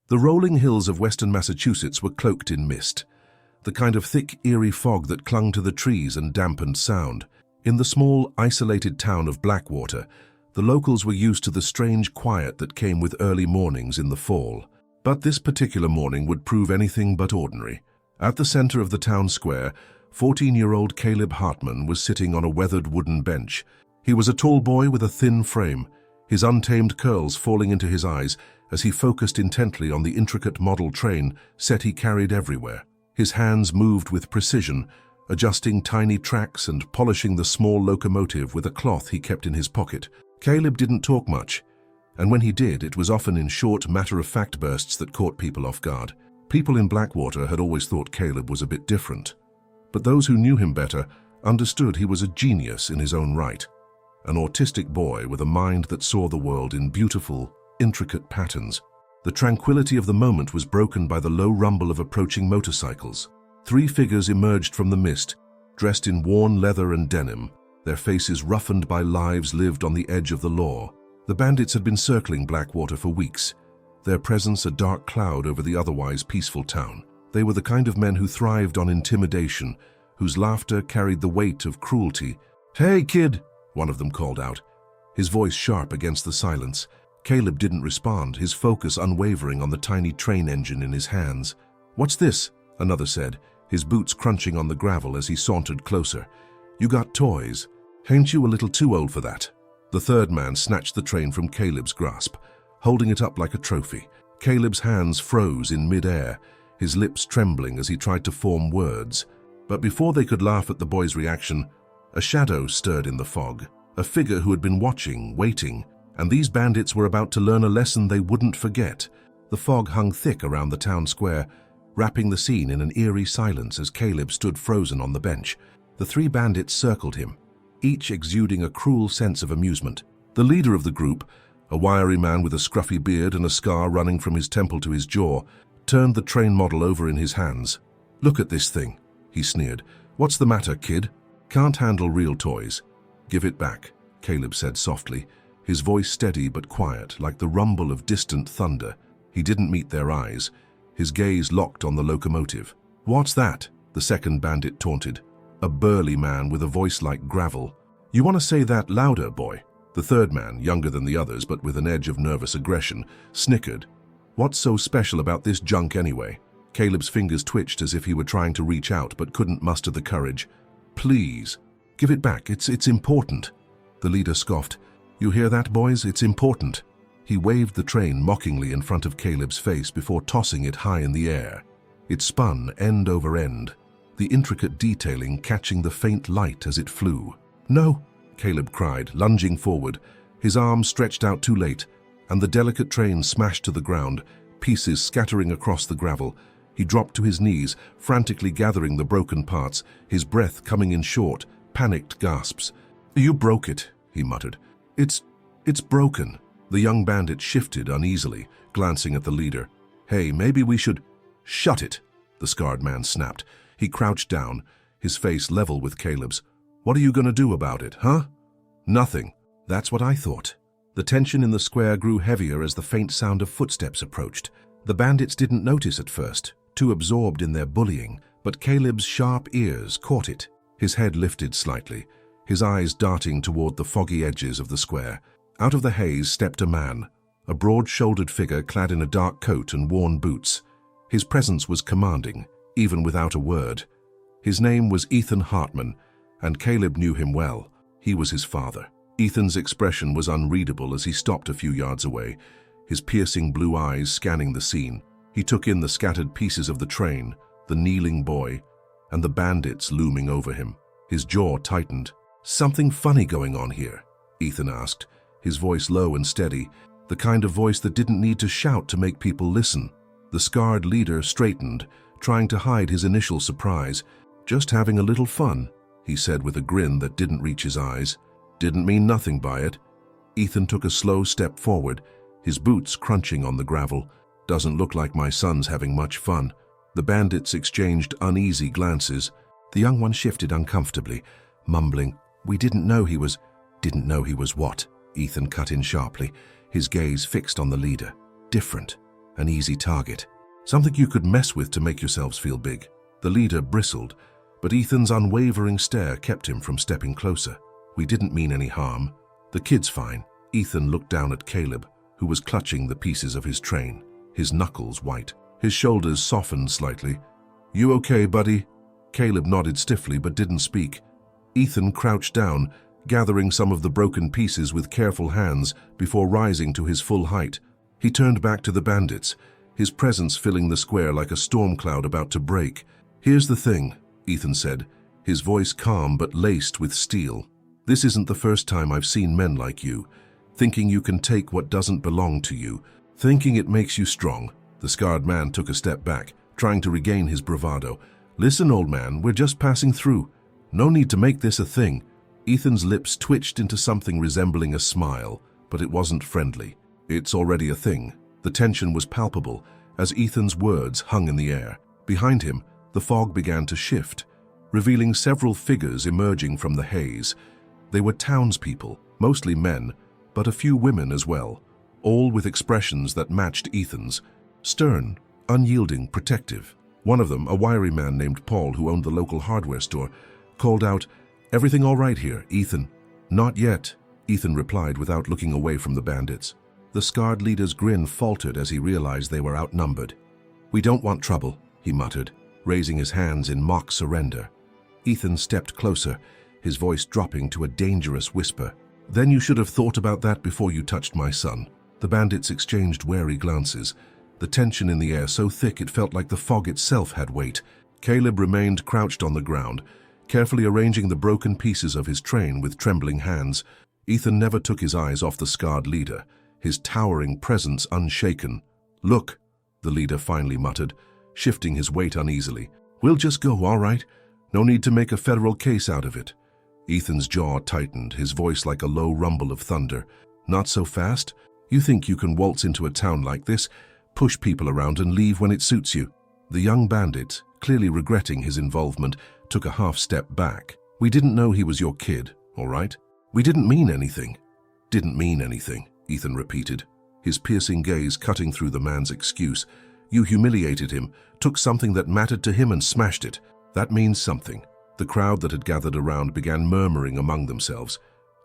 The rolling hills of western Massachusetts were cloaked in mist, the kind of thick, eerie fog that clung to the trees and dampened sound. In the small, isolated town of Blackwater, the locals were used to the strange quiet that came with early mornings in the fall. But this particular morning would prove anything but ordinary. At the center of the town square, 14-year-old Caleb Hartman was sitting on a weathered wooden bench. He was a tall boy with a thin frame, his untamed curls falling into his eyes as he focused intently on the intricate model train set he carried everywhere. His hands moved with precision, adjusting tiny tracks and polishing the small locomotive with a cloth he kept in his pocket. Caleb didn't talk much, and when he did, it was often in short, matter-of-fact bursts that caught people off guard. People in Blackwater had always thought Caleb was a bit different, but those who knew him better understood he was a genius in his own right, an autistic boy with a mind that saw the world in beautiful, intricate patterns. The tranquility of the moment was broken by the low rumble of approaching motorcycles. 3 figures emerged from the mist, dressed in worn leather and denim, their faces roughened by lives lived on the edge of the law. The bandits had been circling Blackwater for weeks, their presence a dark cloud over the otherwise peaceful town. They were the kind of men who thrived on intimidation, whose laughter carried the weight of cruelty. "Hey, kid!" one of them called out, his voice sharp against the silence. Caleb didn't respond, his focus unwavering on the tiny train engine in his hands. "What's this?" another said, his boots crunching on the gravel as he sauntered closer. "You got toys? Ain't you a little too old for that?" The third man snatched the train from Caleb's grasp, holding it up like a trophy. Caleb's hands froze in mid-air, his lips trembling as he tried to form words. But before they could laugh at the boy's reaction, a shadow stirred in the fog, a figure who had been watching, waiting, and these bandits were about to learn a lesson they wouldn't forget. The fog hung thick around the town square, wrapping the scene in an eerie silence as Caleb stood frozen on the bench. The 3 bandits circled him, each exuding a cruel sense of amusement. The leader of the group, a wiry man with a scruffy beard and a scar running from his temple to his jaw, turned the train model over in his hands. "Look at this thing," he sneered. "What's the matter, kid? Can't handle real toys?" "Give it back," Caleb said softly, his voice steady but quiet, like the rumble of distant thunder. He didn't meet their eyes, his gaze locked on the locomotive. "What's that?" the second bandit taunted, a burly man with a voice like gravel. "You want to say that louder, boy?" The third man, younger than the others but with an edge of nervous aggression, snickered. "What's so special about this junk anyway?" Caleb's fingers twitched as if he were trying to reach out but couldn't muster the courage. "Please, give it back, it's important." The leader scoffed. "You hear that, boys? It's important." He waved the train mockingly in front of Caleb's face before tossing it high in the air. It spun end over end, the intricate detailing catching the faint light as it flew. "No!" Caleb cried, lunging forward, his arms stretched out too late, and the delicate train smashed to the ground, pieces scattering across the gravel. He dropped to his knees, frantically gathering the broken parts, his breath coming in short, panicked gasps. "You broke it," he muttered. It's broken." The young bandit shifted uneasily, glancing at the leader. "Hey, maybe we should—" "Shut it," the scarred man snapped. He crouched down, his face level with Caleb's. "What are you going to do about it, huh?" "Nothing." "That's what I thought." The tension in the square grew heavier as the faint sound of footsteps approached. The bandits didn't notice at first, too absorbed in their bullying, but Caleb's sharp ears caught it. His head lifted slightly, his eyes darting toward the foggy edges of the square. Out of the haze stepped a man, a broad-shouldered figure clad in a dark coat and worn boots. His presence was commanding, even without a word. His name was Ethan Hartman, and Caleb knew him well. He was his father. Ethan's expression was unreadable as he stopped a few yards away, his piercing blue eyes scanning the scene. He took in the scattered pieces of the train, the kneeling boy, and the bandits looming over him. His jaw tightened. "Something funny going on here?" Ethan asked, his voice low and steady, the kind of voice that didn't need to shout to make people listen. The scarred leader straightened, trying to hide his initial surprise. "Just having a little fun," he said with a grin that didn't reach his eyes. "Didn't mean nothing by it." Ethan took a slow step forward, his boots crunching on the gravel. "Doesn't look like my son's having much fun." The bandits exchanged uneasy glances. The young one shifted uncomfortably, mumbling, "We didn't know he was—" "Didn't know he was what?" Ethan cut in sharply, his gaze fixed on the leader. "Different. an easy target. Something you could mess with to make yourselves feel big. The leader bristled, but Ethan's unwavering stare kept him from stepping closer. We didn't mean any harm. The kid's fine. Ethan looked down at Caleb, who was clutching the pieces of his train, his knuckles white. His shoulders softened slightly. "You okay, buddy?" Caleb nodded stiffly but didn't speak. Ethan crouched down, gathering some of the broken pieces with careful hands before rising to his full height. He turned back to the bandits, his presence filling the square like a storm cloud about to break. "Here's the thing," Ethan said, his voice calm but laced with steel. "This isn't the first time I've seen men like you, thinking you can take what doesn't belong to you, thinking it makes you strong." The scarred man took a step back, trying to regain his bravado. "Listen, old man, we're just passing through. No need to make this a thing." Ethan's lips twitched into something resembling a smile, but it wasn't friendly. "It's already a thing." The tension was palpable as Ethan's words hung in the air. Behind him, the fog began to shift, revealing several figures emerging from the haze. They were townspeople, mostly men, but a few women as well, all with expressions that matched Ethan's. Stern, unyielding, protective. One of them, a wiry man named Paul who owned the local hardware store, called out, "Everything all right here, Ethan?" "Not yet," Ethan replied without looking away from the bandits. The scarred leader's grin faltered as he realized they were outnumbered. "We don't want trouble," he muttered, raising his hands in mock surrender. Ethan stepped closer, his voice dropping to a dangerous whisper. "Then you should have thought about that before you touched my son." The bandits exchanged wary glances, the tension in the air so thick it felt like the fog itself had weight. Caleb remained crouched on the ground, carefully arranging the broken pieces of his train with trembling hands. Ethan never took his eyes off the scarred leader, his towering presence unshaken. "Look," the leader finally muttered, shifting his weight uneasily. "We'll just go, all right? No need to make a federal case out of it." Ethan's jaw tightened, his voice like a low rumble of thunder. "Not so fast? You think you can waltz into a town like this, push people around and leave when it suits you?" The young bandit, clearly regretting his involvement, took a half step back. "We didn't know he was your kid, all right? We didn't mean anything." "Didn't mean anything," Ethan repeated, his piercing gaze cutting through the man's excuse. "You humiliated him, took something that mattered to him and smashed it. That means something." The crowd that had gathered around began murmuring among themselves.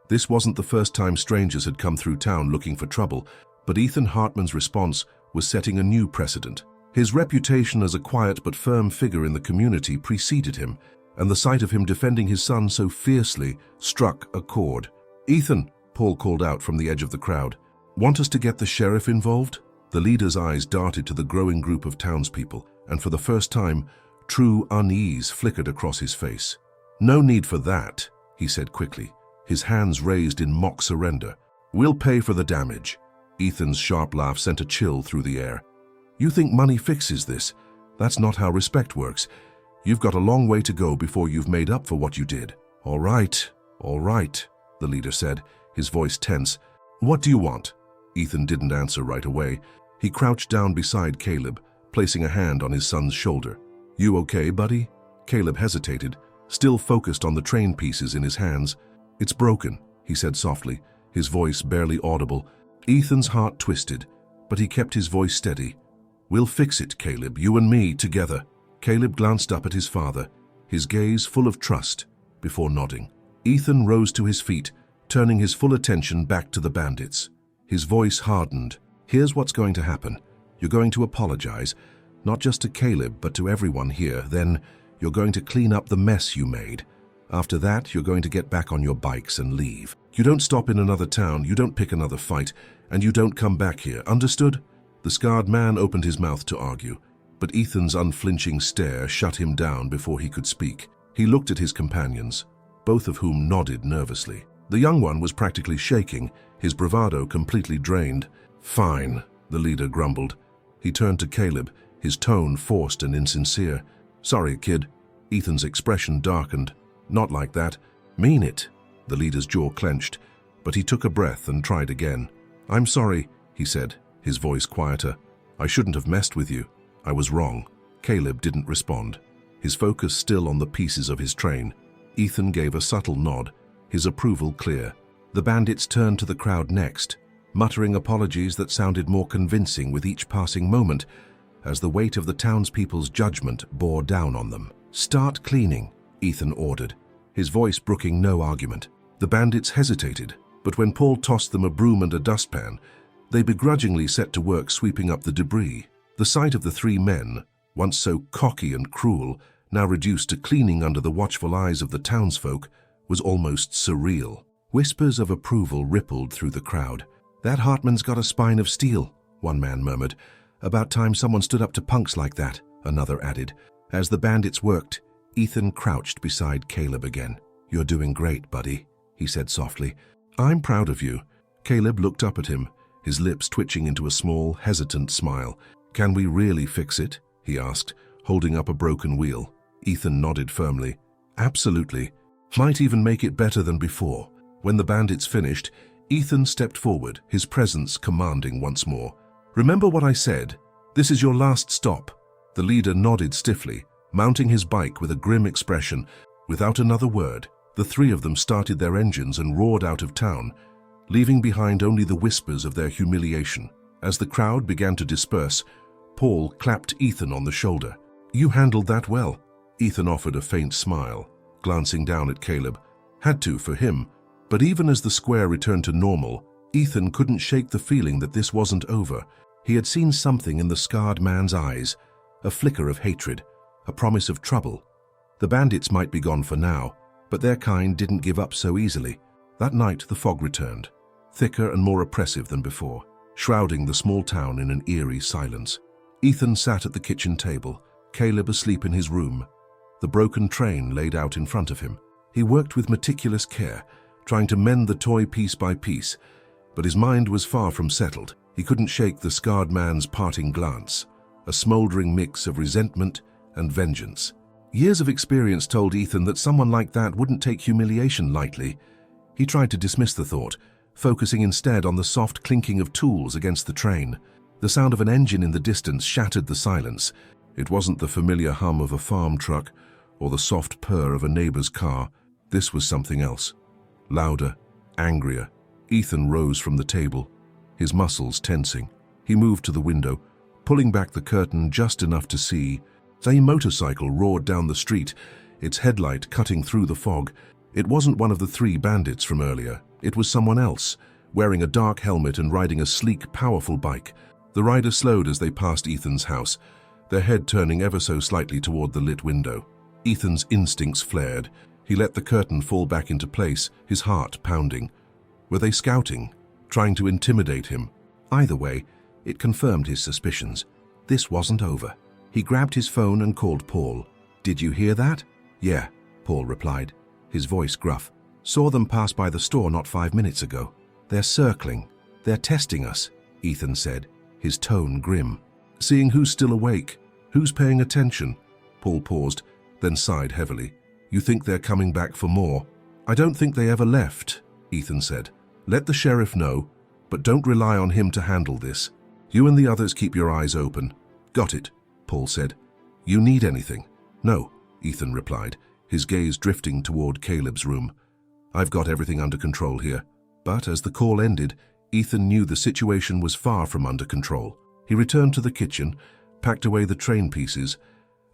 This wasn't the first time strangers had come through town looking for trouble, but Ethan Hartman's response was setting a new precedent. His reputation as a quiet but firm figure in the community preceded him, and the sight of him defending his son so fiercely struck a chord. "Ethan," Paul called out from the edge of the crowd, "want us to get the sheriff involved?" The leader's eyes darted to the growing group of townspeople, and for the first time, true unease flickered across his face. "No need for that," he said quickly, his hands raised in mock surrender. "We'll pay for the damage." Ethan's sharp laugh sent a chill through the air. "You think money fixes this? That's not how respect works. You've got a long way to go before you've made up for what you did." All right," the leader said, his voice tense. "What do you want?" Ethan didn't answer right away. He crouched down beside Caleb, placing a hand on his son's shoulder. "You okay, buddy?" Caleb hesitated, still focused on the train pieces in his hands. "It's broken," he said softly, his voice barely audible. Ethan's heart twisted, but he kept his voice steady. "We'll fix it, Caleb, you and me together." Caleb glanced up at his father, his gaze full of trust, before nodding. Ethan rose to his feet, turning his full attention back to the bandits. His voice hardened. "Here's what's going to happen. You're going to apologize, not just to Caleb, but to everyone here. Then you're going to clean up the mess you made. After that, you're going to get back on your bikes and leave. You don't stop in another town, you don't pick another fight, and you don't come back here. Understood?" The scarred man opened his mouth to argue, but Ethan's unflinching stare shut him down before he could speak. He looked at his companions, both of whom nodded nervously. The young one was practically shaking, his bravado completely drained. "Fine," the leader grumbled. He turned to Caleb, his tone forced and insincere. "Sorry, kid." Ethan's expression darkened. "Not like that." "Mean it." The leader's jaw clenched, but he took a breath and tried again. "I'm sorry," he said, his voice quieter. "I shouldn't have messed with you. I was wrong." Caleb didn't respond, his focus still on the pieces of his train. Ethan gave a subtle nod, his approval clear. The bandits turned to the crowd next, muttering apologies that sounded more convincing with each passing moment as the weight of the townspeople's judgment bore down on them. "Start cleaning," Ethan ordered, his voice brooking no argument. The bandits hesitated, but when Paul tossed them a broom and a dustpan, they begrudgingly set to work sweeping up the debris. The sight of the three men, once so cocky and cruel, now reduced to cleaning under the watchful eyes of the townsfolk, was almost surreal. Whispers of approval rippled through the crowd. "That Hartman's got a spine of steel," one man murmured. "About time someone stood up to punks like that," another added. As the bandits worked, Ethan crouched beside Caleb again. "You're doing great, buddy," he said softly. "I'm proud of you." Caleb looked up at him, his lips twitching into a small, hesitant smile. "Can we really fix it?" he asked, holding up a broken wheel. Ethan nodded firmly. "Absolutely. Might even make it better than before." When the bandits finished, Ethan stepped forward, his presence commanding once more. "Remember what I said? This is your last stop." The leader nodded stiffly, mounting his bike with a grim expression. Without another word, the three of them started their engines and roared out of town, leaving behind only the whispers of their humiliation. As the crowd began to disperse, Paul clapped Ethan on the shoulder. "You handled that well." Ethan offered a faint smile, glancing down at Caleb. Had to for him, but even as the square returned to normal, Ethan couldn't shake the feeling that this wasn't over. He had seen something in the scarred man's eyes, a flicker of hatred, a promise of trouble. The bandits might be gone for now, but their kind didn't give up so easily. That night the fog returned, thicker and more oppressive than before, shrouding the small town in an eerie silence. Ethan sat at the kitchen table, Caleb asleep in his room, the broken train laid out in front of him. He worked with meticulous care, trying to mend the toy piece by piece, but his mind was far from settled. He couldn't shake the scarred man's parting glance, a smoldering mix of resentment and vengeance. Years of experience told Ethan that someone like that wouldn't take humiliation lightly. He tried to dismiss the thought, focusing instead on the soft clinking of tools against the train. The sound of an engine in the distance shattered the silence. It wasn't the familiar hum of a farm truck or the soft purr of a neighbor's car. This was something else. Louder, angrier. Ethan rose from the table, his muscles tensing. He moved to the window, pulling back the curtain just enough to see. A motorcycle roared down the street, its headlight cutting through the fog. It wasn't one of the three bandits from earlier. It was someone else, wearing a dark helmet and riding a sleek, powerful bike. The rider slowed as they passed Ethan's house, their head turning ever so slightly toward the lit window. Ethan's instincts flared. He let the curtain fall back into place, his heart pounding. Were they scouting, trying to intimidate him? Either way, it confirmed his suspicions. This wasn't over. He grabbed his phone and called Paul. "Did you hear that?" "Yeah," Paul replied, his voice gruff. "Saw them pass by the store not 5 minutes ago. They're circling. They're testing us," Ethan said, his tone grim. "Seeing who's still awake, who's paying attention." Paul paused, then sighed heavily. "You think they're coming back for more?" "I don't think they ever left," Ethan said. "Let the sheriff know, but don't rely on him to handle this. You and the others keep your eyes open." "Got it," Paul said. "You need anything?" "No," Ethan replied, his gaze drifting toward Caleb's room. "I've got everything under control here." But as the call ended, Ethan knew the situation was far from under control. He returned to the kitchen, packed away the train pieces,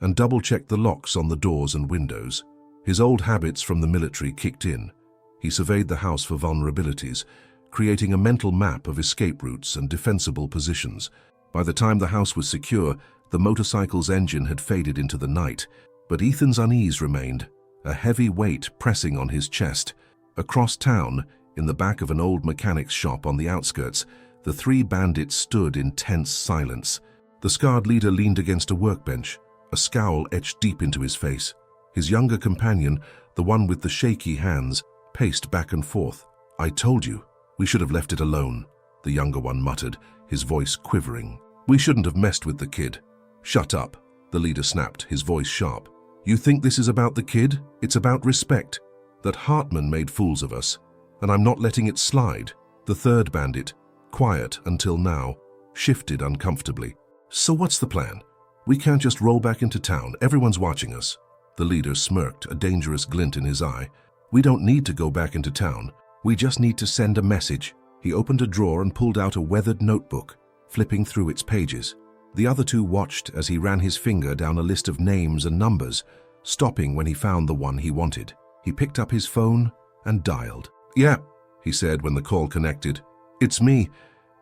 and double-checked the locks on the doors and windows. His old habits from the military kicked in. He surveyed the house for vulnerabilities, creating a mental map of escape routes and defensible positions. By the time the house was secure, the motorcycle's engine had faded into the night, but Ethan's unease remained, a heavy weight pressing on his chest. Across town, in the back of an old mechanic's shop on the outskirts, the three bandits stood in tense silence. The scarred leader leaned against a workbench, a scowl etched deep into his face. His younger companion, the one with the shaky hands, paced back and forth. "I told you, we should have left it alone," the younger one muttered, his voice quivering. "We shouldn't have messed with the kid." "Shut up," the leader snapped, his voice sharp. "You think this is about the kid? It's about respect. That Hartman made fools of us, and I'm not letting it slide." The third bandit, quiet until now, shifted uncomfortably. "So what's the plan? We can't just roll back into town. Everyone's watching us." The leader smirked, a dangerous glint in his eye. "We don't need to go back into town. We just need to send a message." He opened a drawer and pulled out a weathered notebook, flipping through its pages. The other two watched as he ran his finger down a list of names and numbers, stopping when he found the one he wanted. He picked up his phone and dialed. "Yeah," he said when the call connected. "It's me.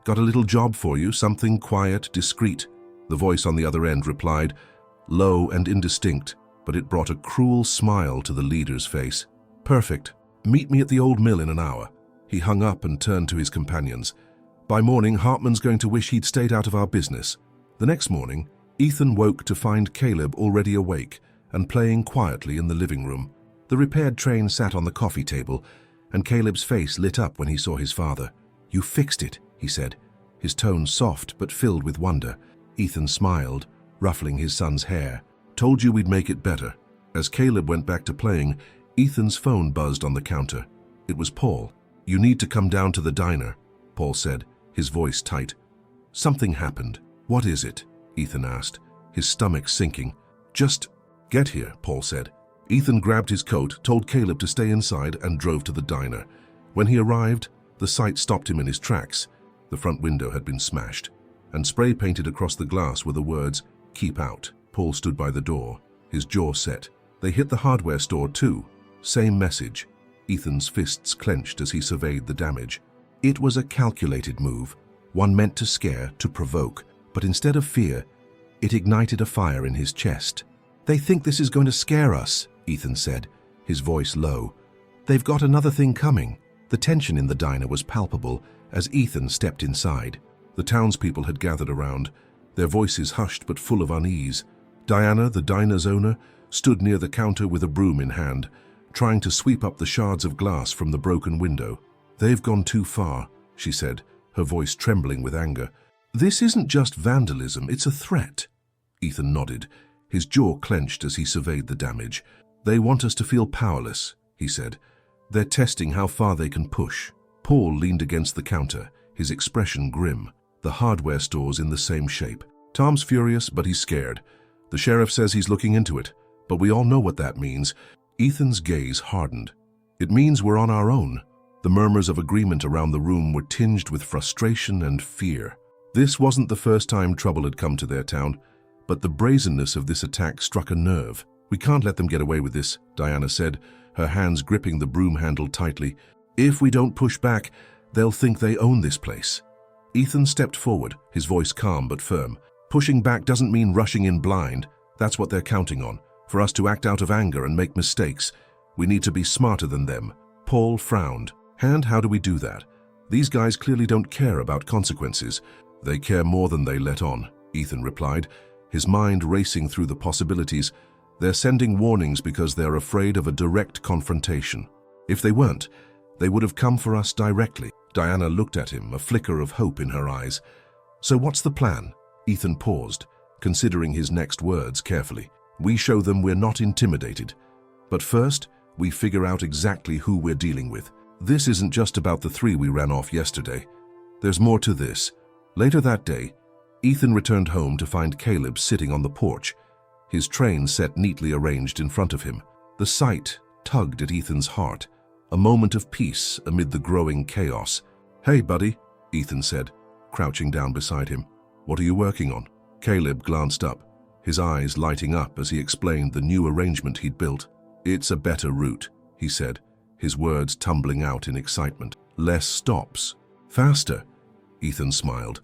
Got a little job for you, something quiet, discreet." The voice on the other end replied, low and indistinct, but it brought a cruel smile to the leader's face. "Perfect. Meet me at the old mill in an hour." He hung up and turned to his companions. "By morning, Hartman's going to wish he'd stayed out of our business." The next morning, Ethan woke to find Caleb already awake and playing quietly in the living room. The repaired train sat on the coffee table, and Caleb's face lit up when he saw his father. "You fixed it," he said, his tone soft but filled with wonder. Ethan smiled, ruffling his son's hair. "Told you we'd make it better." As Caleb went back to playing, Ethan's phone buzzed on the counter. It was Paul. "You need to come down to the diner," Paul said, his voice tight. "Something happened." "What is it?" Ethan asked, his stomach sinking. "Just get here," Paul said. Ethan grabbed his coat, told Caleb to stay inside, and drove to the diner. When he arrived, the sight stopped him in his tracks. The front window had been smashed, and spray painted across the glass were the words, "Keep out." Paul stood by the door, his jaw set. They hit the hardware store too. Same message. Ethan's fists clenched as he surveyed the damage. It was a calculated move, one meant to scare, to provoke, but instead of fear, it ignited a fire in his chest. "They think this is going to scare us," Ethan said, his voice low. "They've got another thing coming." The tension in the diner was palpable as Ethan stepped inside. The townspeople had gathered around, their voices hushed but full of unease. Diana, the diner's owner, stood near the counter with a broom in hand, trying to sweep up the shards of glass from the broken window. "They've gone too far," she said, her voice trembling with anger. "This isn't just vandalism, it's a threat." Ethan nodded, his jaw clenched as he surveyed the damage. "They want us to feel powerless," he said. "They're testing how far they can push." Paul leaned against the counter, his expression grim. The hardware store's in the same shape. "Tom's furious, but he's scared. The sheriff says he's looking into it, but we all know what that means." Ethan's gaze hardened. "It means we're on our own." The murmurs of agreement around the room were tinged with frustration and fear. This wasn't the first time trouble had come to their town, but the brazenness of this attack struck a nerve. "We can't let them get away with this," Diana said, her hands gripping the broom handle tightly. "If we don't push back, they'll think they own this place." Ethan stepped forward, his voice calm but firm. "Pushing back doesn't mean rushing in blind. That's what they're counting on, for us to act out of anger and make mistakes. We need to be smarter than them." Paul frowned. "And how do we do that? These guys clearly don't care about consequences." "They care more than they let on," Ethan replied, his mind racing through the possibilities. "They're sending warnings because they're afraid of a direct confrontation. If they weren't, they would have come for us directly." Diana looked at him, a flicker of hope in her eyes. "So what's the plan?" Ethan paused, considering his next words carefully. "We show them we're not intimidated. But first, we figure out exactly who we're dealing with. This isn't just about the three we ran off yesterday. There's more to this." Later that day, Ethan returned home to find Caleb sitting on the porch, his train set neatly arranged in front of him. The sight tugged at Ethan's heart, a moment of peace amid the growing chaos. "Hey, buddy," Ethan said, crouching down beside him. "What are you working on?" Caleb glanced up, his eyes lighting up as he explained the new arrangement he'd built. "It's a better route," he said, his words tumbling out in excitement. "Less stops. Faster." Ethan smiled.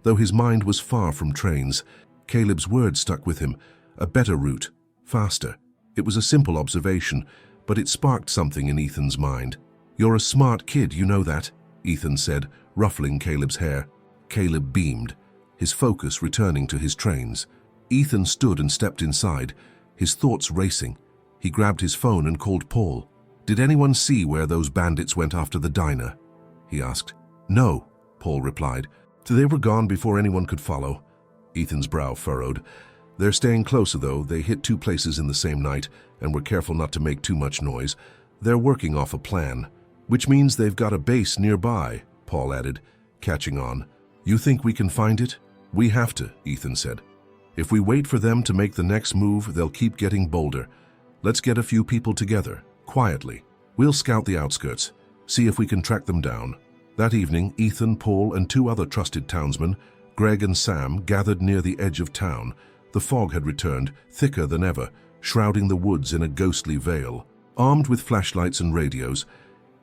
Though his mind was far from trains, Caleb's words stuck with him. A better route. Faster. It was a simple observation, but it sparked something in Ethan's mind. "You're a smart kid, you know that," Ethan said, ruffling Caleb's hair. Caleb beamed, his focus returning to his trains. Ethan stood and stepped inside, his thoughts racing. He grabbed his phone and called Paul. "Did anyone see where those bandits went after the diner?" he asked. "No," Paul replied. "They were gone before anyone could follow." Ethan's brow furrowed. "They're staying closer, though. They hit two places in the same night and were careful not to make too much noise. They're working off a plan." "Which means they've got a base nearby," Paul added, catching on. "You think we can find it?" "We have to," Ethan said. "If we wait for them to make the next move, they'll keep getting bolder. Let's get a few people together, quietly. We'll scout the outskirts, see if we can track them down." That evening, Ethan, Paul, and two other trusted townsmen, Greg and Sam, gathered near the edge of town. The fog had returned, thicker than ever, shrouding the woods in a ghostly veil. Armed with flashlights and radios,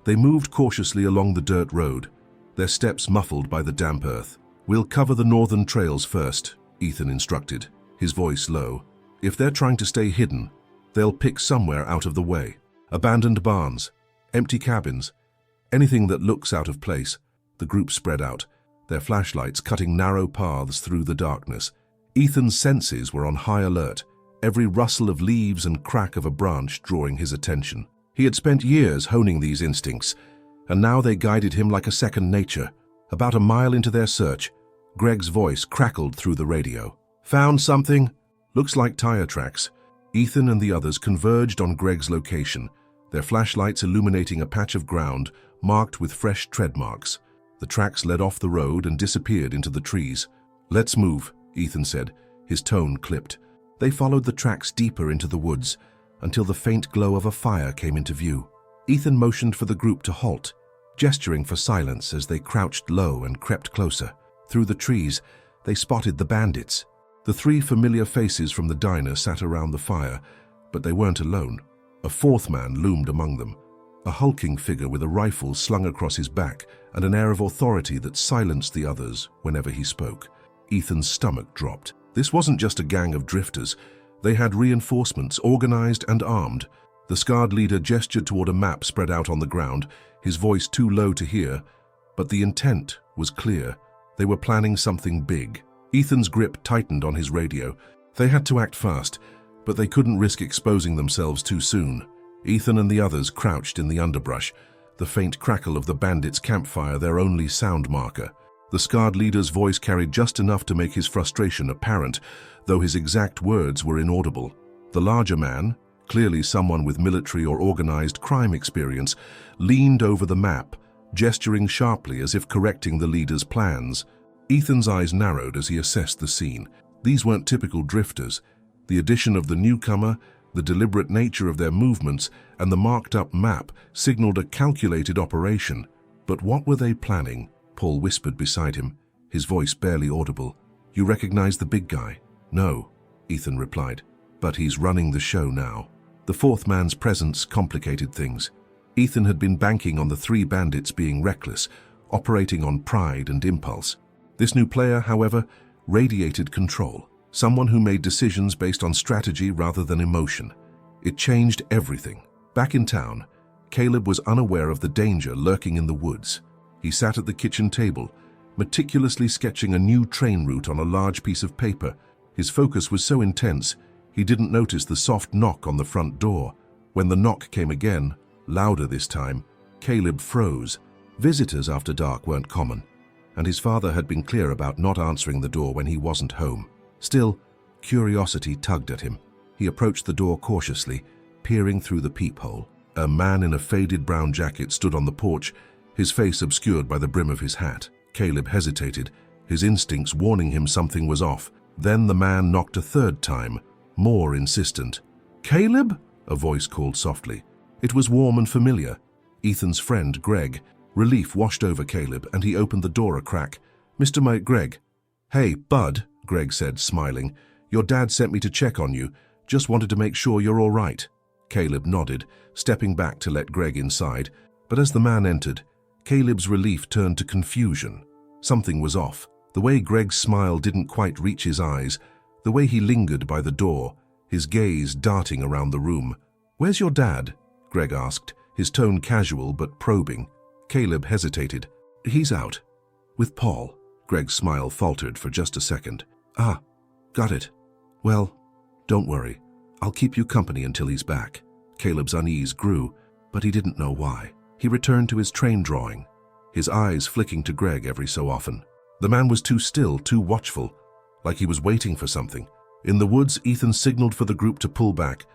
they moved cautiously along the dirt road, their steps muffled by the damp earth. "We'll cover the northern trails first," Ethan instructed, his voice low. "If they're trying to stay hidden, they'll pick somewhere out of the way. Abandoned barns, empty cabins, anything that looks out of place." The group spread out, their flashlights cutting narrow paths through the darkness. Ethan's senses were on high alert, every rustle of leaves and crack of a branch drawing his attention. He had spent years honing these instincts, and now they guided him like a second nature. About a mile into their search, Greg's voice crackled through the radio. "Found something? Looks like tire tracks." Ethan and the others converged on Greg's location, their flashlights illuminating a patch of ground marked with fresh tread marks. The tracks led off the road and disappeared into the trees. "Let's move," Ethan said, his tone clipped. They followed the tracks deeper into the woods until the faint glow of a fire came into view. Ethan motioned for the group to halt, gesturing for silence as they crouched low and crept closer. Through the trees, they spotted the bandits. The three familiar faces from the diner sat around the fire, but they weren't alone. A fourth man loomed among them, a hulking figure with a rifle slung across his back and an air of authority that silenced the others whenever he spoke. Ethan's stomach dropped. This wasn't just a gang of drifters. They had reinforcements, organized and armed. The scarred leader gestured toward a map spread out on the ground, his voice too low to hear, but the intent was clear. They were planning something big. Ethan's grip tightened on his radio. They had to act fast, but they couldn't risk exposing themselves too soon. Ethan and the others crouched in the underbrush, the faint crackle of the bandits' campfire their only sound marker. The scarred leader's voice carried just enough to make his frustration apparent, though his exact words were inaudible. The larger man, clearly someone with military or organized crime experience, leaned over the map, gesturing sharply as if correcting the leader's plans. Ethan's eyes narrowed as he assessed the scene. These weren't typical drifters. The addition of the newcomer, the deliberate nature of their movements, and the marked-up map signaled a calculated operation. But what were they planning? Paul whispered beside him, his voice barely audible. "You recognize the big guy?" "No," Ethan replied, "but he's running the show now." The fourth man's presence complicated things. Ethan had been banking on the three bandits being reckless, operating on pride and impulse. This new player, however, radiated control, someone who made decisions based on strategy rather than emotion. It changed everything. Back in town, Caleb was unaware of the danger lurking in the woods. He sat at the kitchen table, meticulously sketching a new train route on a large piece of paper. His focus was so intense, he didn't notice the soft knock on the front door. When the knock came again, louder this time, Caleb froze. Visitors after dark weren't common, and his father had been clear about not answering the door when he wasn't home. Still, curiosity tugged at him. He approached the door cautiously, peering through the peephole. A man in a faded brown jacket stood on the porch, his face obscured by the brim of his hat. Caleb hesitated, his instincts warning him something was off. Then the man knocked a third time, more insistent. "Caleb?" a voice called softly. It was warm and familiar. Ethan's friend, Greg. Relief washed over Caleb, and he opened the door a crack. "Mr. Greg." "Hey, bud," Greg said, smiling. "Your dad sent me to check on you. Just wanted to make sure you're all right." Caleb nodded, stepping back to let Greg inside. But as the man entered, Caleb's relief turned to confusion. Something was off. The way Greg's smile didn't quite reach his eyes, the way he lingered by the door, his gaze darting around the room. "Where's your dad?" Greg asked, his tone casual but probing. Caleb hesitated. "He's out. With Paul." Greg's smile faltered for just a second. "Ah, got it. Well, don't worry. I'll keep you company until he's back." Caleb's unease grew, but he didn't know why. He returned to his train drawing, his eyes flicking to Greg every so often. The man was too still, too watchful, like he was waiting for something. In the woods, Ethan signaled for the group to pull back.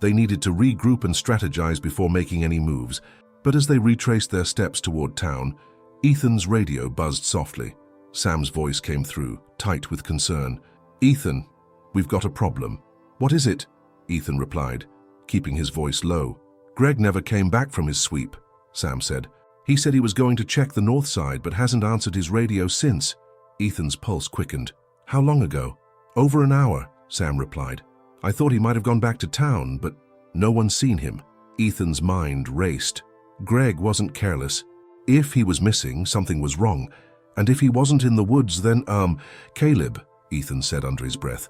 They needed to regroup and strategize before making any moves. But as they retraced their steps toward town, Ethan's radio buzzed softly. Sam's voice came through, tight with concern. "Ethan, we've got a problem." "What is it?" Ethan replied, keeping his voice low. "Greg never came back from his sweep," Sam said. He said he was going to check the north side but hasn't answered his radio since. Ethan's pulse quickened. How long ago? Over an hour, Sam replied. I thought he might have gone back to town, but no one's seen him. Ethan's mind raced. Greg wasn't careless. If he was missing, something was wrong. And if he wasn't in the woods, then, Caleb, Ethan said under his breath.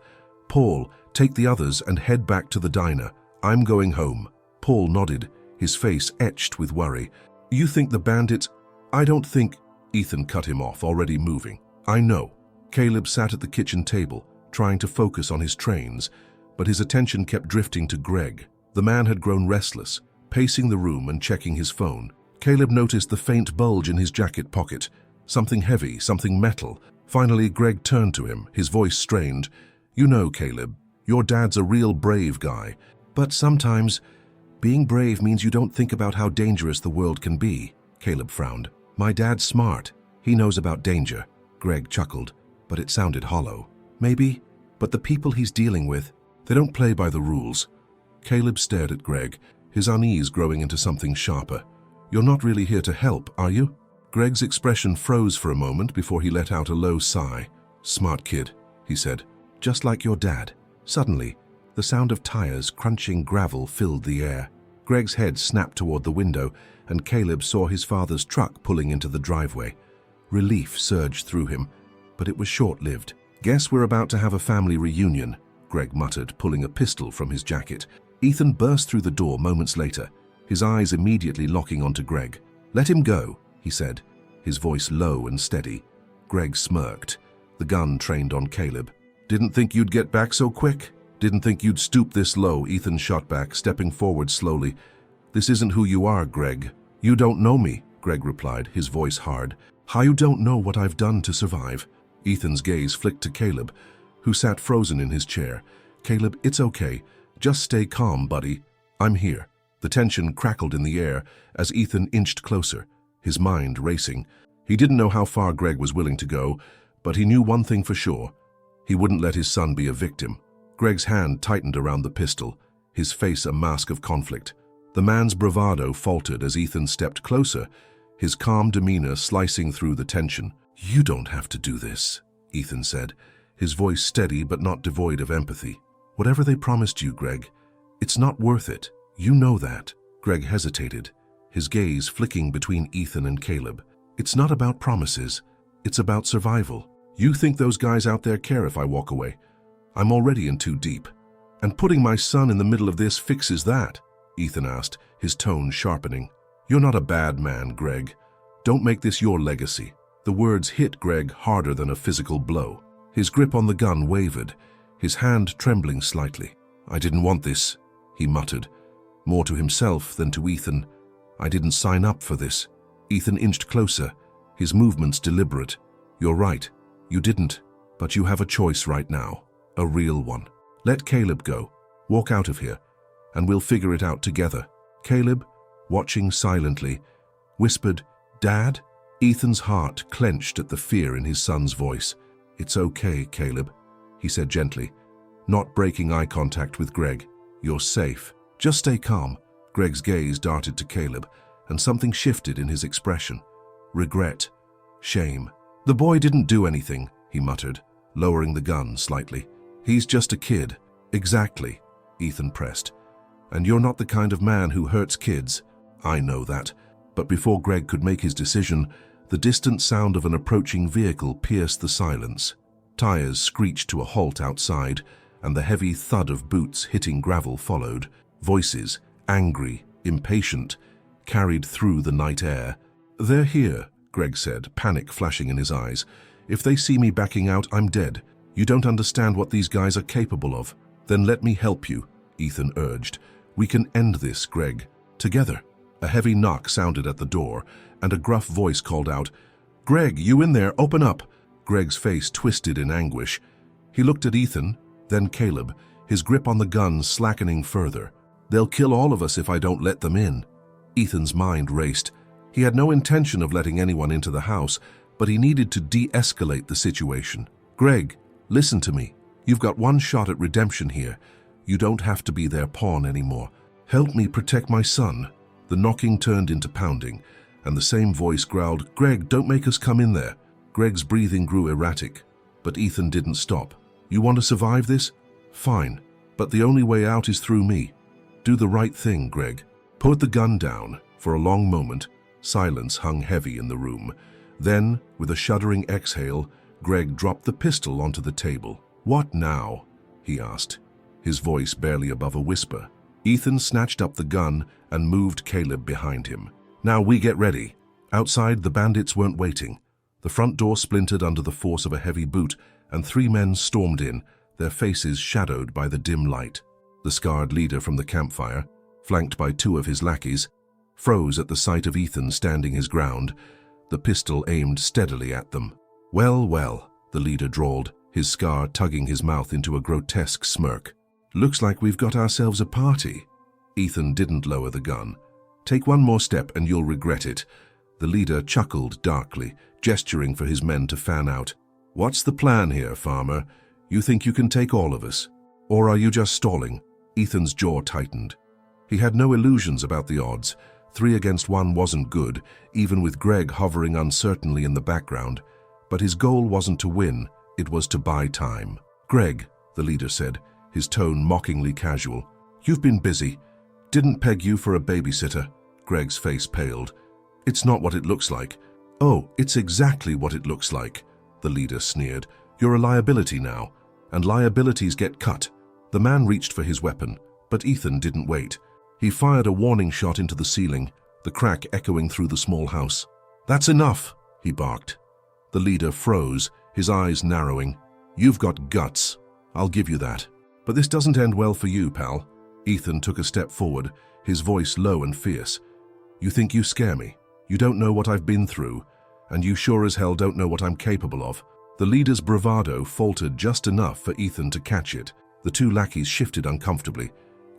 Paul, take the others and head back to the diner. I'm going home. Paul nodded, his face etched with worry. You think the bandits? I don't think… Ethan cut him off, already moving. I know. Caleb sat at the kitchen table, trying to focus on his trains, but his attention kept drifting to Greg. The man had grown restless, pacing the room and checking his phone. Caleb noticed the faint bulge in his jacket pocket. Something heavy, something metal. Finally, Greg turned to him, his voice strained. You know, Caleb, your dad's a real brave guy. But sometimes, being brave means you don't think about how dangerous the world can be. Caleb frowned. My dad's smart. He knows about danger. Greg chuckled, but it sounded hollow. Maybe, but the people he's dealing with, they don't play by the rules. Caleb stared at Greg, his unease growing into something sharper. You're not really here to help, are you? Greg's expression froze for a moment before he let out a low sigh. Smart kid, he said, just like your dad. Suddenly, the sound of tires crunching gravel filled the air. Greg's head snapped toward the window, and Caleb saw his father's truck pulling into the driveway. Relief surged through him, but it was short-lived. Guess we're about to have a family reunion, Greg muttered, pulling a pistol from his jacket. Ethan burst through the door moments later, his eyes immediately locking onto Greg. Let him go, he said, his voice low and steady. Greg smirked, the gun trained on Caleb. Didn't think you'd get back so quick? Didn't think you'd stoop this low, Ethan shot back, stepping forward slowly. This isn't who you are, Greg. You don't know me, Greg replied, his voice hard. How you don't know what I've done to survive? Ethan's gaze flicked to Caleb, who sat frozen in his chair. Caleb, it's okay. Just stay calm, buddy. I'm here. The tension crackled in the air as Ethan inched closer, his mind racing. He didn't know how far Greg was willing to go, but he knew one thing for sure. He wouldn't let his son be a victim. Greg's hand tightened around the pistol, his face a mask of conflict. The man's bravado faltered as Ethan stepped closer, his calm demeanor slicing through the tension. You don't have to do this, Ethan said, his voice steady but not devoid of empathy. Whatever they promised you, Greg, it's not worth it. You know that. Greg hesitated, his gaze flicking between Ethan and Caleb. It's not about promises. It's about survival. You think those guys out there care if I walk away? I'm already in too deep. And putting my son in the middle of this fixes that, Ethan asked, his tone sharpening. You're not a bad man, Greg. Don't make this your legacy. The words hit Greg harder than a physical blow. His grip on the gun wavered, his hand trembling slightly. I didn't want this, he muttered, more to himself than to Ethan. I didn't sign up for this. Ethan inched closer, his movements deliberate. You're right, you didn't, but you have a choice right now, a real one. Let Caleb go, walk out of here, and we'll figure it out together. Caleb, watching silently, whispered, Dad? Ethan's heart clenched at the fear in his son's voice. It's okay, Caleb, he said gently, not breaking eye contact with Greg. You're safe. Just stay calm. Greg's gaze darted to Caleb, and something shifted in his expression. Regret. Shame. The boy didn't do anything, he muttered, lowering the gun slightly. He's just a kid. Exactly, Ethan pressed. And you're not the kind of man who hurts kids. I know that. But before Greg could make his decision, the distant sound of an approaching vehicle pierced the silence. Tires screeched to a halt outside, and the heavy thud of boots hitting gravel followed. Voices, angry, impatient, carried through the night air. They're here, Greg said, panic flashing in his eyes. If they see me backing out, I'm dead. You don't understand what these guys are capable of. Then let me help you, Ethan urged. We can end this, Greg. Together. A heavy knock sounded at the door, and a gruff voice called out, Greg, you in there, open up. Greg's face twisted in anguish. He looked at Ethan, then Caleb, his grip on the gun slackening further. They'll kill all of us if I don't let them in. Ethan's mind raced. He had no intention of letting anyone into the house, but he needed to de-escalate the situation. Greg, listen to me. You've got one shot at redemption here. You don't have to be their pawn anymore. Help me protect my son. The knocking turned into pounding, and the same voice growled, "Greg, don't make us come in there." Greg's breathing grew erratic, but Ethan didn't stop. "You want to survive this? Fine, but the only way out is through me. Do the right thing, Greg." Put the gun down. For a long moment, silence hung heavy in the room. Then, with a shuddering exhale, Greg dropped the pistol onto the table. "What now?" he asked, his voice barely above a whisper. Ethan snatched up the gun and moved Caleb behind him. "Now we get ready." Outside, the bandits weren't waiting. The front door splintered under the force of a heavy boot, and 3 men stormed in, their faces shadowed by the dim light. The scarred leader from the campfire, flanked by 2 of his lackeys, froze at the sight of Ethan standing his ground, the pistol aimed steadily at them. "Well, well," the leader drawled, his scar tugging his mouth into a grotesque smirk. "Looks like we've got ourselves a party." Ethan didn't lower the gun. "Take one more step and you'll regret it." The leader chuckled darkly, gesturing for his men to fan out. "What's the plan here, farmer? You think you can take all of us? Or are you just stalling?" Ethan's jaw tightened. He had no illusions about the odds. 3 against 1 wasn't good, even with Greg hovering uncertainly in the background. But his goal wasn't to win, it was to buy time. "Greg," the leader said, his tone mockingly casual, "you've been busy. Didn't peg you for a babysitter." Greg's face paled. "It's not what it looks like." "Oh, it's exactly what it looks like," the leader sneered. "You're a liability now, and liabilities get cut." The man reached for his weapon, but Ethan didn't wait. He fired a warning shot into the ceiling, the crack echoing through the small house. "That's enough," he barked. The leader froze, his eyes narrowing. "You've got guts. I'll give you that. But this doesn't end well for you, pal." Ethan took a step forward, his voice low and fierce. "You think you scare me? You don't know what I've been through, and you sure as hell don't know what I'm capable of." The leader's bravado faltered just enough for Ethan to catch it. The 2 lackeys shifted uncomfortably,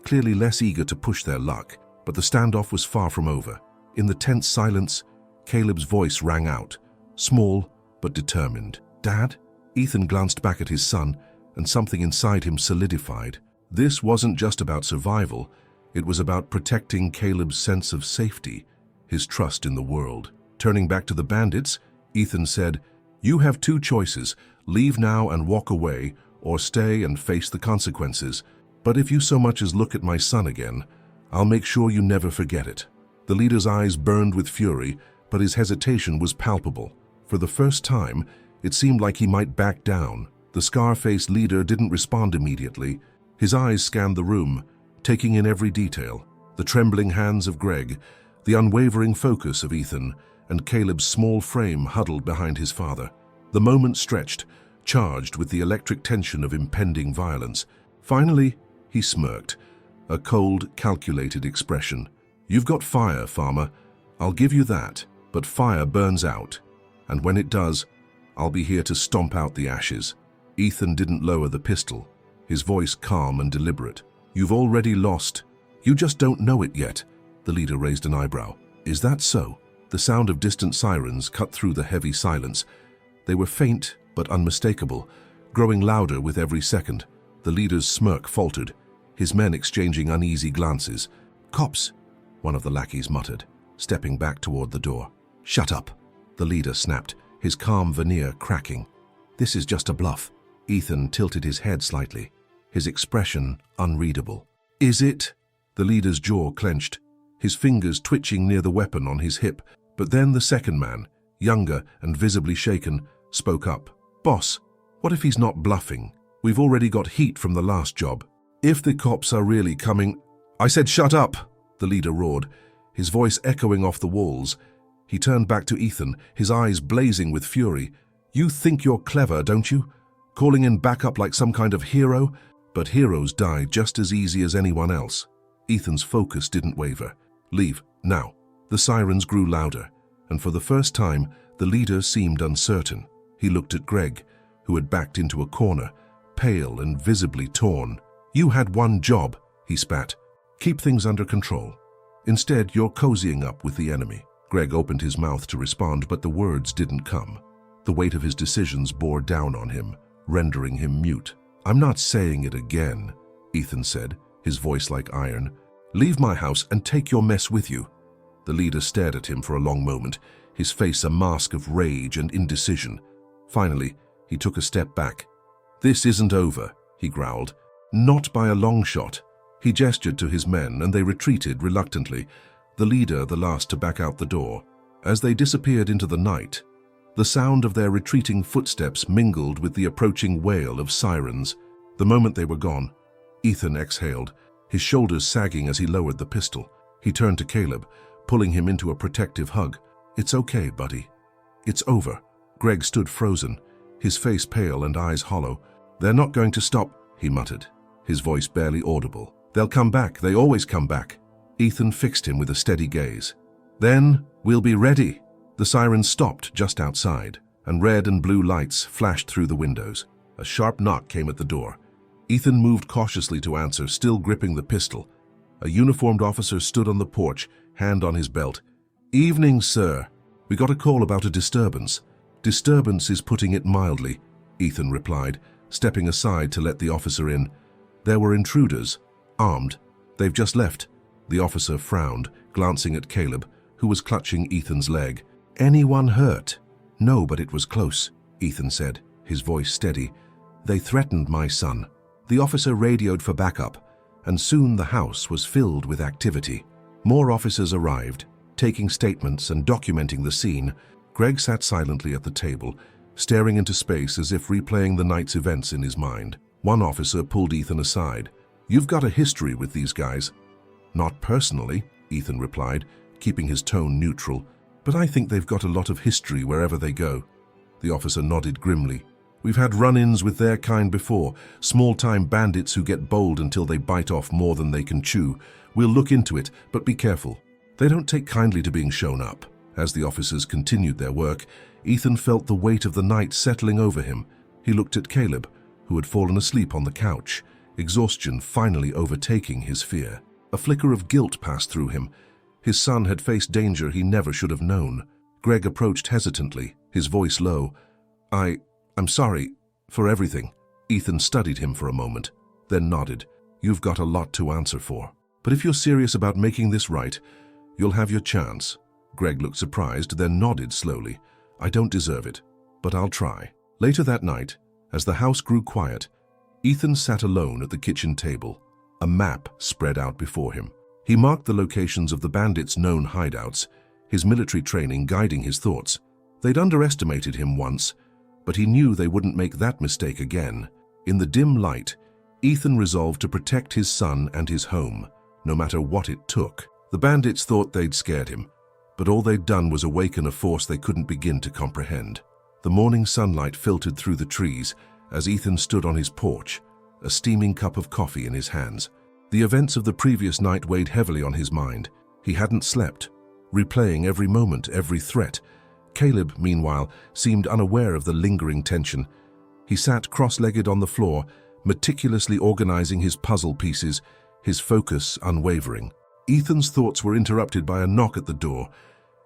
clearly less eager to push their luck, but the standoff was far from over. In the tense silence, Caleb's voice rang out, small but determined. "Dad?" Ethan glanced back at his son, and something inside him solidified. This wasn't just about survival, it was about protecting Caleb's sense of safety, his trust in the world. Turning back to the bandits, Ethan said, "You have 2 choices, leave now and walk away, or stay and face the consequences. But if you so much as look at my son again, I'll make sure you never forget it." The leader's eyes burned with fury, but his hesitation was palpable. For the first time, it seemed like he might back down. The scar-faced leader didn't respond immediately. His eyes scanned the room, taking in every detail. The trembling hands of Greg, the unwavering focus of Ethan, and Caleb's small frame huddled behind his father. The moment stretched, charged with the electric tension of impending violence. Finally, he smirked, a cold, calculated expression. "You've got fire, farmer. I'll give you that. But fire burns out. And when it does, I'll be here to stomp out the ashes." Ethan didn't lower the pistol, his voice calm and deliberate. "You've already lost. You just don't know it yet." The leader raised an eyebrow. "Is that so?" The sound of distant sirens cut through the heavy silence. They were faint but unmistakable, growing louder with every second. The leader's smirk faltered, his men exchanging uneasy glances. "Cops," one of the lackeys muttered, stepping back toward the door. "Shut up," the leader snapped, his calm veneer cracking. "This is just a bluff." Ethan tilted his head slightly, his expression unreadable. "Is it?" The leader's jaw clenched, his fingers twitching near the weapon on his hip. But then the second man, younger and visibly shaken, spoke up. "Boss, what if he's not bluffing? We've already got heat from the last job. If the cops are really coming—" "I said shut up!" the leader roared, his voice echoing off the walls. He turned back to Ethan, his eyes blazing with fury. "You think you're clever, don't you? Calling in backup like some kind of hero? But heroes die just as easy as anyone else." Ethan's focus didn't waver. "Leave, now." The sirens grew louder, and for the first time, the leader seemed uncertain. He looked at Greg, who had backed into a corner, pale and visibly torn. "You had one job," he spat. "Keep things under control. Instead, you're cozying up with the enemy." Greg opened his mouth to respond, but the words didn't come. The weight of his decisions bore down on him, rendering him mute. "I'm not saying it again," Ethan said, his voice like iron. "Leave my house and take your mess with you." The leader stared at him for a long moment, his face a mask of rage and indecision. Finally, he took a step back. "This isn't over," he growled. "Not by a long shot." He gestured to his men, and they retreated reluctantly, the leader the last to back out the door. As they disappeared into the night, the sound of their retreating footsteps mingled with the approaching wail of sirens. The moment they were gone, Ethan exhaled, his shoulders sagging as he lowered the pistol. He turned to Caleb, pulling him into a protective hug. "It's okay, buddy. It's over." Greg stood frozen, his face pale and eyes hollow. "They're not going to stop," he muttered, his voice barely audible. "They'll come back. They always come back." Ethan fixed him with a steady gaze. "Then we'll be ready." The sirens stopped just outside, and red and blue lights flashed through the windows. A sharp knock came at the door. Ethan moved cautiously to answer, still gripping the pistol. A uniformed officer stood on the porch, hand on his belt. "Evening, sir. We got a call about a disturbance." "Disturbance is putting it mildly," Ethan replied, stepping aside to let the officer in. "There were intruders, armed. They've just left." The officer frowned, glancing at Caleb, who was clutching Ethan's leg. "Anyone hurt?" "No, but it was close," Ethan said, his voice steady. "They threatened my son." The officer radioed for backup, and soon the house was filled with activity. More officers arrived, taking statements and documenting the scene. Greg sat silently at the table, staring into space as if replaying the night's events in his mind. One officer pulled Ethan aside. "You've got a history with these guys." "Not personally," Ethan replied, keeping his tone neutral, "but I think they've got a lot of history wherever they go." The officer nodded grimly. "We've had run-ins with their kind before, small-time bandits who get bold until they bite off more than they can chew. We'll look into it, but be careful. They don't take kindly to being shown up." As the officers continued their work, Ethan felt the weight of the night settling over him. He looked at Caleb, who had fallen asleep on the couch, exhaustion finally overtaking his fear. A flicker of guilt passed through him. His son had faced danger he never should have known. Greg approached hesitantly, his voice low. I'm sorry for everything." Ethan studied him for a moment, then nodded. "You've got a lot to answer for. But if you're serious about making this right, you'll have your chance." Greg looked surprised, then nodded slowly. "I don't deserve it, but I'll try." Later that night, as the house grew quiet, Ethan sat alone at the kitchen table, a map spread out before him. He marked the locations of the bandits' known hideouts, his military training guiding his thoughts. They'd underestimated him once, but he knew they wouldn't make that mistake again. In the dim light, Ethan resolved to protect his son and his home, no matter what it took. The bandits thought they'd scared him, but all they'd done was awaken a force they couldn't begin to comprehend. The morning sunlight filtered through the trees as Ethan stood on his porch, a steaming cup of coffee in his hands. The events of the previous night weighed heavily on his mind. He hadn't slept, replaying every moment, every threat. Caleb, meanwhile, seemed unaware of the lingering tension. He sat cross-legged on the floor, meticulously organizing his puzzle pieces, his focus unwavering. Ethan's thoughts were interrupted by a knock at the door.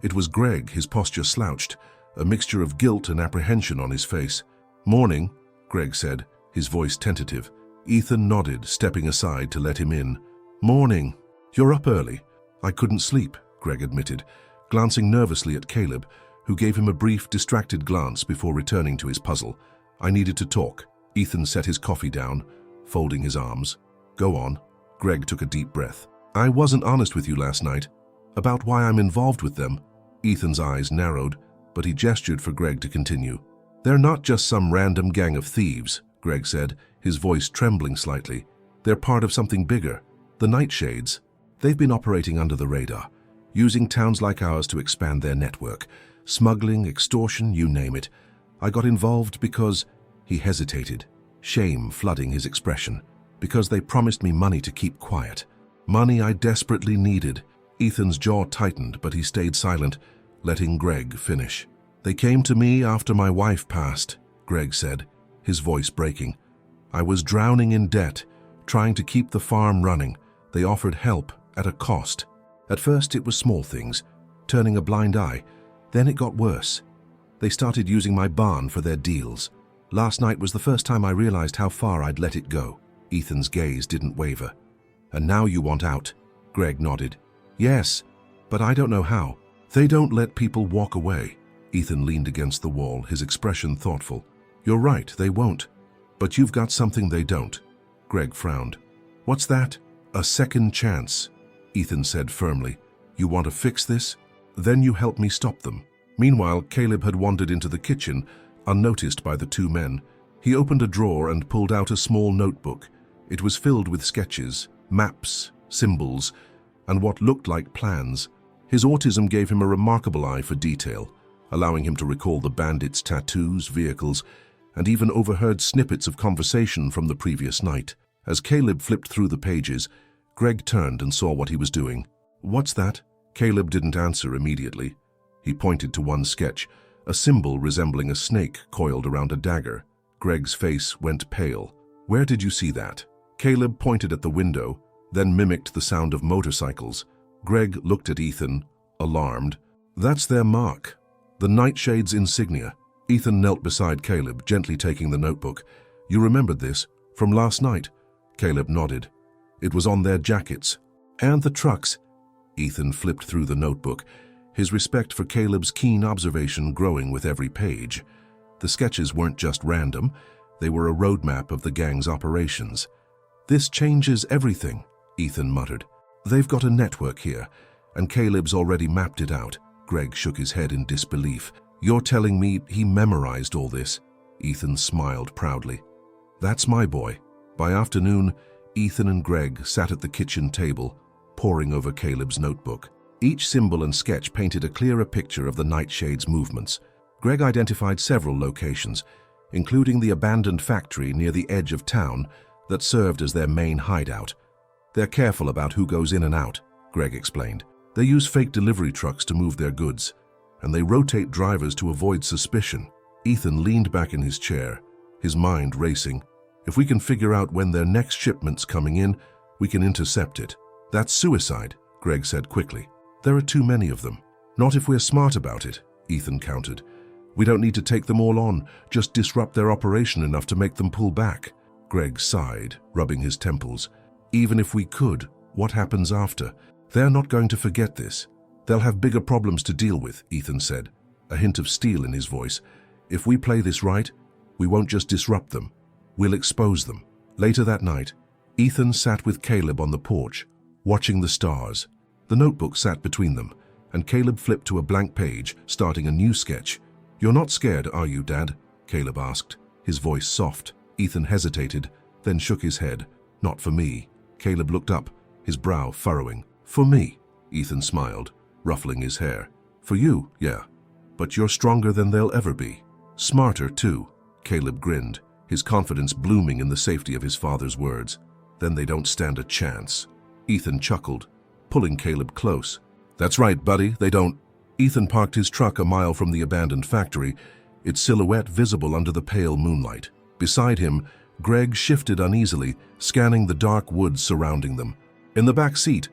It was Greg, his posture slouched, a mixture of guilt and apprehension on his face. "Morning," Greg said, his voice tentative. Ethan nodded, stepping aside to let him in. "Morning. You're up early." "I couldn't sleep," Greg admitted, glancing nervously at Caleb, who gave him a brief, distracted glance before returning to his puzzle. "I needed to talk." Ethan set his coffee down, folding his arms. "Go on." Greg took a deep breath. "I wasn't honest with you last night. About why I'm involved with them." Ethan's eyes narrowed, but he gestured for Greg to continue. "They're not just some random gang of thieves," Greg said, his voice trembling slightly. "They're part of something bigger. The Nightshades. They've been operating under the radar, using towns like ours to expand their network. Smuggling, extortion, you name it. I got involved because—" He hesitated, shame flooding his expression. "Because they promised me money to keep quiet. Money I desperately needed." Ethan's jaw tightened, but he stayed silent, letting Greg finish. "They came to me after my wife passed," Greg said, his voice breaking. "I was drowning in debt, trying to keep the farm running. They offered help at a cost. At first it was small things, turning a blind eye. Then it got worse. They started using my barn for their deals. Last night was the first time I realized how far I'd let it go." Ethan's gaze didn't waver. "And now you want out?" Greg nodded. "Yes, but I don't know how. They don't let people walk away. Ethan leaned against the wall, his expression thoughtful. You're right, they won't. But you've got something they don't. Greg frowned. What's that? A second chance, Ethan said firmly. You want to fix this? Then you help me stop them. Meanwhile, Caleb had wandered into the kitchen, unnoticed by the two men. He opened a drawer and pulled out a small notebook. It was filled with sketches, maps, symbols, and what looked like plans. His autism gave him a remarkable eye for detail, allowing him to recall the bandits' tattoos, vehicles, and even overheard snippets of conversation from the previous night. As Caleb flipped through the pages, Greg turned and saw what he was doing. What's that? Caleb didn't answer immediately. He pointed to one sketch, a symbol resembling a snake coiled around a dagger. Greg's face went pale. Where did you see that? Caleb pointed at the window, then mimicked the sound of motorcycles. Greg looked at Ethan, alarmed. That's their mark. The Nightshade's insignia. Ethan knelt beside Caleb, gently taking the notebook. You remembered this? From last night? Caleb nodded. It was on their jackets. And the trucks. Ethan flipped through the notebook, his respect for Caleb's keen observation growing with every page. The sketches weren't just random, they were a roadmap of the gang's operations. This changes everything, Ethan muttered. They've got a network here, and Caleb's already mapped it out. Greg shook his head in disbelief. You're telling me he memorized all this? Ethan smiled proudly. That's my boy. By afternoon, Ethan and Greg sat at the kitchen table, poring over Caleb's notebook. Each symbol and sketch painted a clearer picture of the Nightshade's movements. Greg identified several locations, including the abandoned factory near the edge of town that served as their main hideout. They're careful about who goes in and out, Greg explained. They use fake delivery trucks to move their goods, and they rotate drivers to avoid suspicion. Ethan leaned back in his chair, his mind racing. If we can figure out when their next shipment's coming in, we can intercept it. That's suicide, Greg said quickly. There are too many of them. Not if we're smart about it, Ethan countered. We don't need to take them all on, just disrupt their operation enough to make them pull back. Greg sighed, rubbing his temples. Even if we could, what happens after? They're not going to forget this. They'll have bigger problems to deal with, Ethan said, a hint of steel in his voice. If we play this right, we won't just disrupt them. We'll expose them. Later that night, Ethan sat with Caleb on the porch, watching the stars. The notebook sat between them, and Caleb flipped to a blank page, starting a new sketch. You're not scared, are you, Dad? Caleb asked, his voice soft. Ethan hesitated, then shook his head. Not for me. Caleb looked up, his brow furrowing. For me, Ethan smiled, ruffling his hair. For you, yeah. But you're stronger than they'll ever be. Smarter, too. Caleb grinned, his confidence blooming in the safety of his father's words. Then they don't stand a chance. Ethan chuckled, pulling Caleb close. That's right, buddy, they don't. Ethan parked his truck a mile from the abandoned factory, its silhouette visible under the pale moonlight. Beside him, Greg shifted uneasily, scanning the dark woods surrounding them. In the back seat,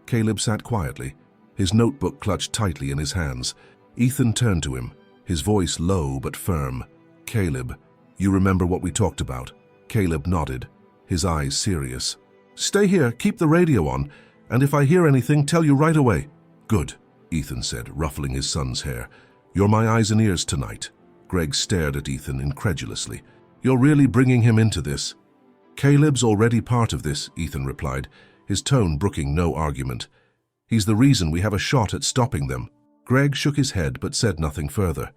Caleb sat quietly, his notebook clutched tightly in his hands. Ethan turned to him, his voice low but firm. Caleb, you remember what we talked about? Caleb nodded, his eyes serious. Stay here, keep the radio on, and if I hear anything, tell you right away. Good, Ethan said, ruffling his son's hair. You're my eyes and ears tonight. Greg stared at Ethan incredulously. You're really bringing him into this? Caleb's already part of this, Ethan replied, his tone brooking no argument. He's the reason we have a shot at stopping them. Greg shook his head but said nothing further.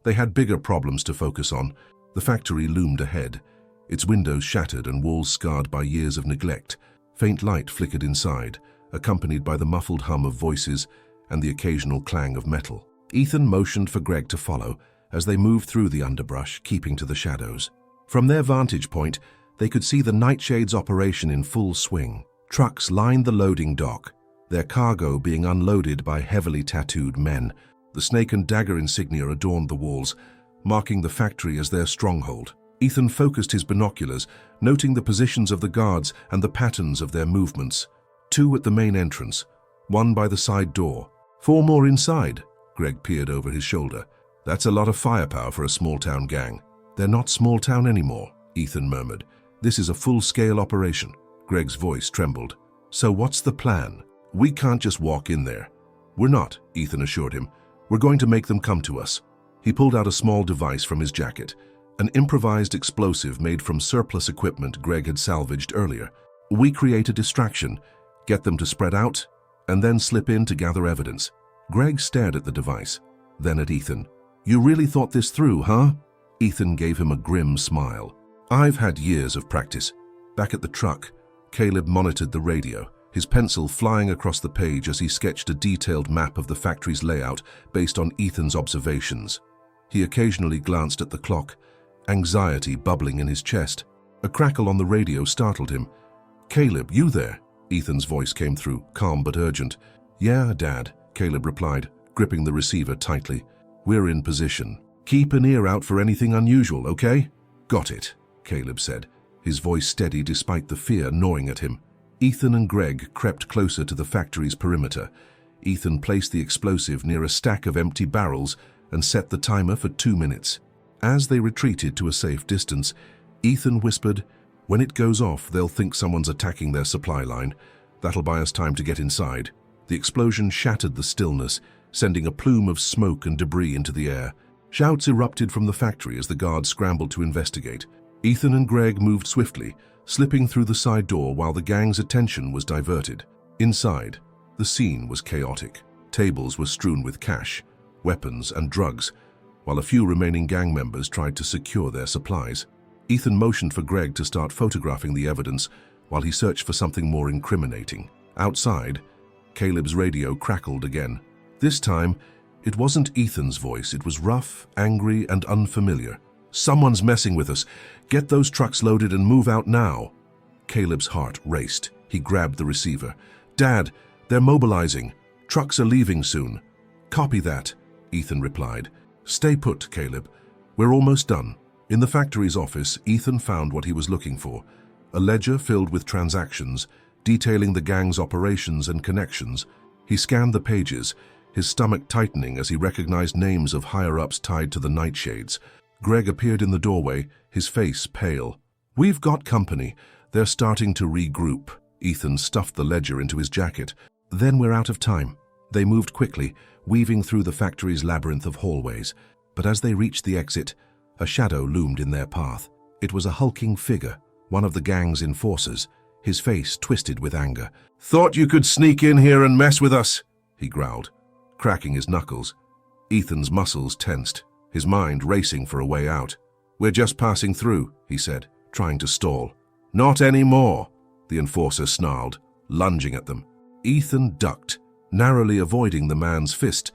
They had bigger problems to focus on. The factory loomed ahead, its windows shattered and walls scarred by years of neglect. Faint light flickered inside, accompanied by the muffled hum of voices and the occasional clang of metal. Ethan motioned for Greg to follow as they moved through the underbrush, keeping to the shadows. From their vantage point, they could see the Nightshade's operation in full swing. Trucks lined the loading dock, their cargo being unloaded by heavily tattooed men. The snake and dagger insignia adorned the walls, marking the factory as their stronghold. Ethan focused his binoculars, noting the positions of the guards and the patterns of their movements. 2 at the main entrance, 1 by the side door. 4 more inside. Greg peered over his shoulder. That's a lot of firepower for a small-town gang. They're not small-town anymore, Ethan murmured. This is a full-scale operation. Greg's voice trembled. So what's the plan? We can't just walk in there. "We're not," Ethan assured him. "We're going to make them come to us." He pulled out a small device from his jacket, an improvised explosive made from surplus equipment Greg had salvaged earlier. "We create a distraction, get them to spread out, and then slip in to gather evidence." Greg stared at the device, then at Ethan. "You really thought this through, huh?" Ethan gave him a grim smile. "I've had years of practice." Back at the truck, Caleb monitored the radio, his pencil flying across the page as he sketched a detailed map of the factory's layout based on Ethan's observations. He occasionally glanced at the clock, anxiety bubbling in his chest. A crackle on the radio startled him. "Caleb, you there?" Ethan's voice came through, calm but urgent. "Yeah, Dad," Caleb replied, gripping the receiver tightly. "We're in position. Keep an ear out for anything unusual, okay?" "Got it," Caleb said, his voice steady despite the fear gnawing at him. Ethan and Greg crept closer to the factory's perimeter. Ethan placed the explosive near a stack of empty barrels and set the timer for 2 minutes. As they retreated to a safe distance, Ethan whispered, "When it goes off, they'll think someone's attacking their supply line. That'll buy us time to get inside." The explosion shattered the stillness, sending a plume of smoke and debris into the air. Shouts erupted from the factory as the guards scrambled to investigate. Ethan and Greg moved swiftly, slipping through the side door while the gang's attention was diverted. Inside, the scene was chaotic. Tables were strewn with cash, weapons, and drugs, while a few remaining gang members tried to secure their supplies. Ethan motioned for Greg to start photographing the evidence while he searched for something more incriminating. Outside, Caleb's radio crackled again. This time, it wasn't Ethan's voice. It was rough, angry, and unfamiliar. "Someone's messing with us. Get those trucks loaded and move out now." Caleb's heart raced. He grabbed the receiver. "Dad, they're mobilizing. Trucks are leaving soon." "Copy that," Ethan replied. "Stay put, Caleb. We're almost done." In the factory's office, Ethan found what he was looking for: a ledger filled with transactions, detailing the gang's operations and connections. He scanned the pages, his stomach tightening as he recognized names of higher-ups tied to the Nightshades. Greg appeared in the doorway, his face pale. "We've got company. They're starting to regroup." Ethan stuffed the ledger into his jacket. "Then we're out of time." They moved quickly, weaving through the factory's labyrinth of hallways. But as they reached the exit, a shadow loomed in their path. It was a hulking figure, one of the gang's enforcers, his face twisted with anger. "Thought you could sneak in here and mess with us," he growled, cracking his knuckles. Ethan's muscles tensed, his mind racing for a way out. "We're just passing through," he said, trying to stall. "Not anymore," the enforcer snarled, lunging at them. Ethan ducked, narrowly avoiding the man's fist,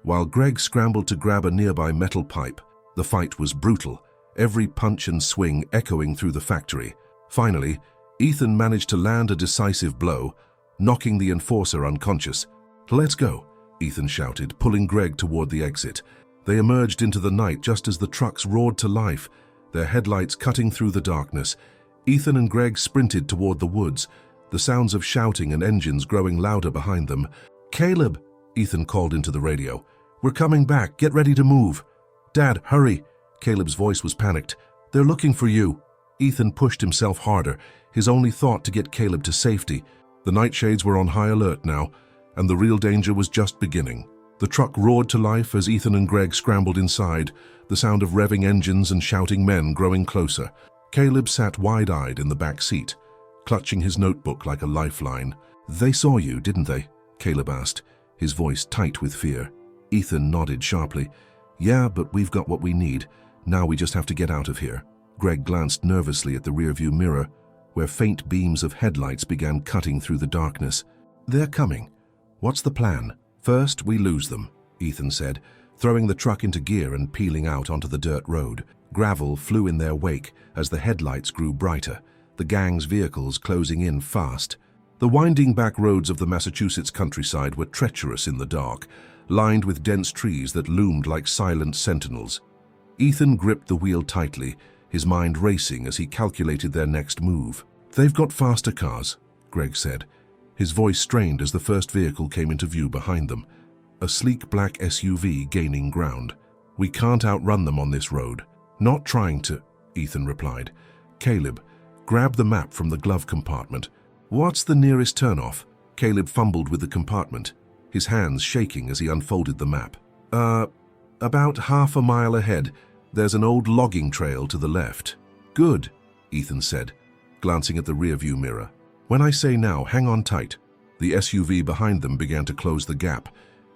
while Greg scrambled to grab a nearby metal pipe. The fight was brutal, every punch and swing echoing through the factory. Finally, Ethan managed to land a decisive blow, knocking the enforcer unconscious. "Let's go," Ethan shouted, pulling Greg toward the exit. They emerged into the night just as the trucks roared to life, their headlights cutting through the darkness. Ethan and Greg sprinted toward the woods, the sounds of shouting and engines growing louder behind them. "Caleb," Ethan called into the radio. "We're coming back. Get ready to move." "Dad, hurry." Caleb's voice was panicked. "They're looking for you." Ethan pushed himself harder, his only thought to get Caleb to safety. The Nightshades were on high alert now, and the real danger was just beginning. The truck roared to life as Ethan and Greg scrambled inside, the sound of revving engines and shouting men growing closer. Caleb sat wide-eyed in the back seat, clutching his notebook like a lifeline. "They saw you, didn't they?" Caleb asked, his voice tight with fear. Ethan nodded sharply. "Yeah, but we've got what we need. Now we just have to get out of here." Greg glanced nervously at the rearview mirror, where faint beams of headlights began cutting through the darkness. "They're coming. What's the plan?" "First, we lose them," Ethan said, throwing the truck into gear and peeling out onto the dirt road. Gravel flew in their wake as the headlights grew brighter, the gang's vehicles closing in fast. The winding back roads of the Massachusetts countryside were treacherous in the dark, lined with dense trees that loomed like silent sentinels. Ethan gripped the wheel tightly, his mind racing as he calculated their next move. "They've got faster cars," Greg said, his voice strained as the first vehicle came into view behind them, a sleek black SUV gaining ground. "We can't outrun them on this road." "Not trying to," Ethan replied. Caleb grabbed the map from the glove compartment. "What's the nearest turnoff?" Caleb fumbled with the compartment. his hands shaking as he unfolded the map. About half a mile ahead, there's an old logging trail to the left." "Good," Ethan said, glancing at the rearview mirror. "When I say now, hang on tight." The SUV behind them began to close the gap,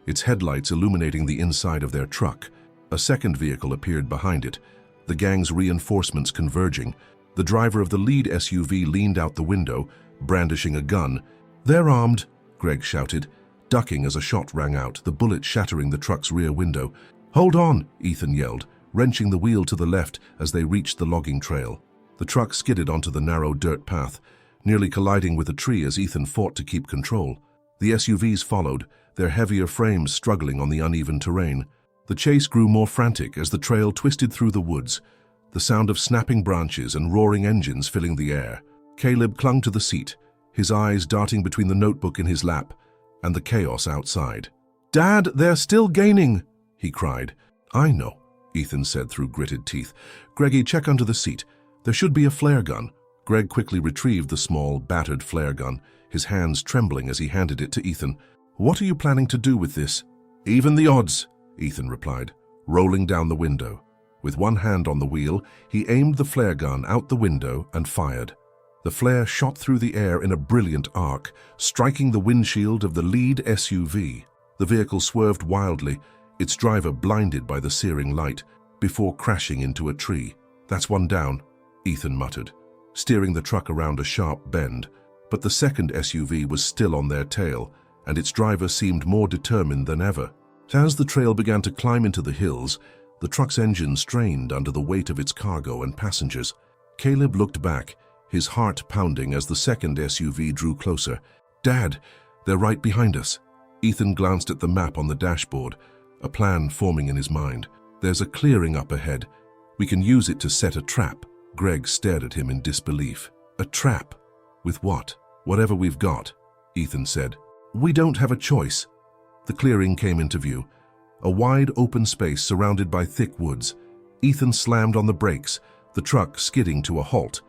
its headlights illuminating the inside of their truck. A second vehicle appeared behind it, the gang's reinforcements converging. The driver of the lead SUV leaned out the window, brandishing a gun. "They're armed," Greg shouted, ducking as a shot rang out, the bullet shattering the truck's rear window. "Hold on," Ethan yelled, wrenching the wheel to the left as they reached the logging trail. The truck skidded onto the narrow dirt path, nearly colliding with a tree as Ethan fought to keep control. The SUVs followed, their heavier frames struggling on the uneven terrain. The chase grew more frantic as the trail twisted through the woods, the sound of snapping branches and roaring engines filling the air. Caleb clung to the seat, his eyes darting between the notebook in his lap and the chaos outside. "Dad, they're still gaining," he cried. "I know," Ethan said through gritted teeth. "Greggy, check under the seat. There should be a flare gun." Greg quickly retrieved the small, battered flare gun, his hands trembling as he handed it to Ethan. "What are you planning to do with this?" "Even the odds," Ethan replied, rolling down the window. With one hand on the wheel, he aimed the flare gun out the window and fired. The flare shot through the air in a brilliant arc, striking the windshield of the lead SUV. The vehicle swerved wildly, its driver blinded by the searing light, before crashing into a tree. "That's one down," Ethan muttered, steering the truck around a sharp bend. But the second SUV was still on their tail, and its driver seemed more determined than ever. As the trail began to climb into the hills, the truck's engine strained under the weight of its cargo and passengers. Caleb looked back, his heart pounding as the second SUV drew closer. "Dad, they're right behind us." Ethan glanced at the map on the dashboard, a plan forming in his mind. "There's a clearing up ahead. We can use it to set a trap." Greg stared at him in disbelief. "A trap? With what?" "Whatever we've got," Ethan said. "We don't have a choice." The clearing came into view, a wide open space surrounded by thick woods. Ethan slammed on the brakes, the truck skidding to a halt.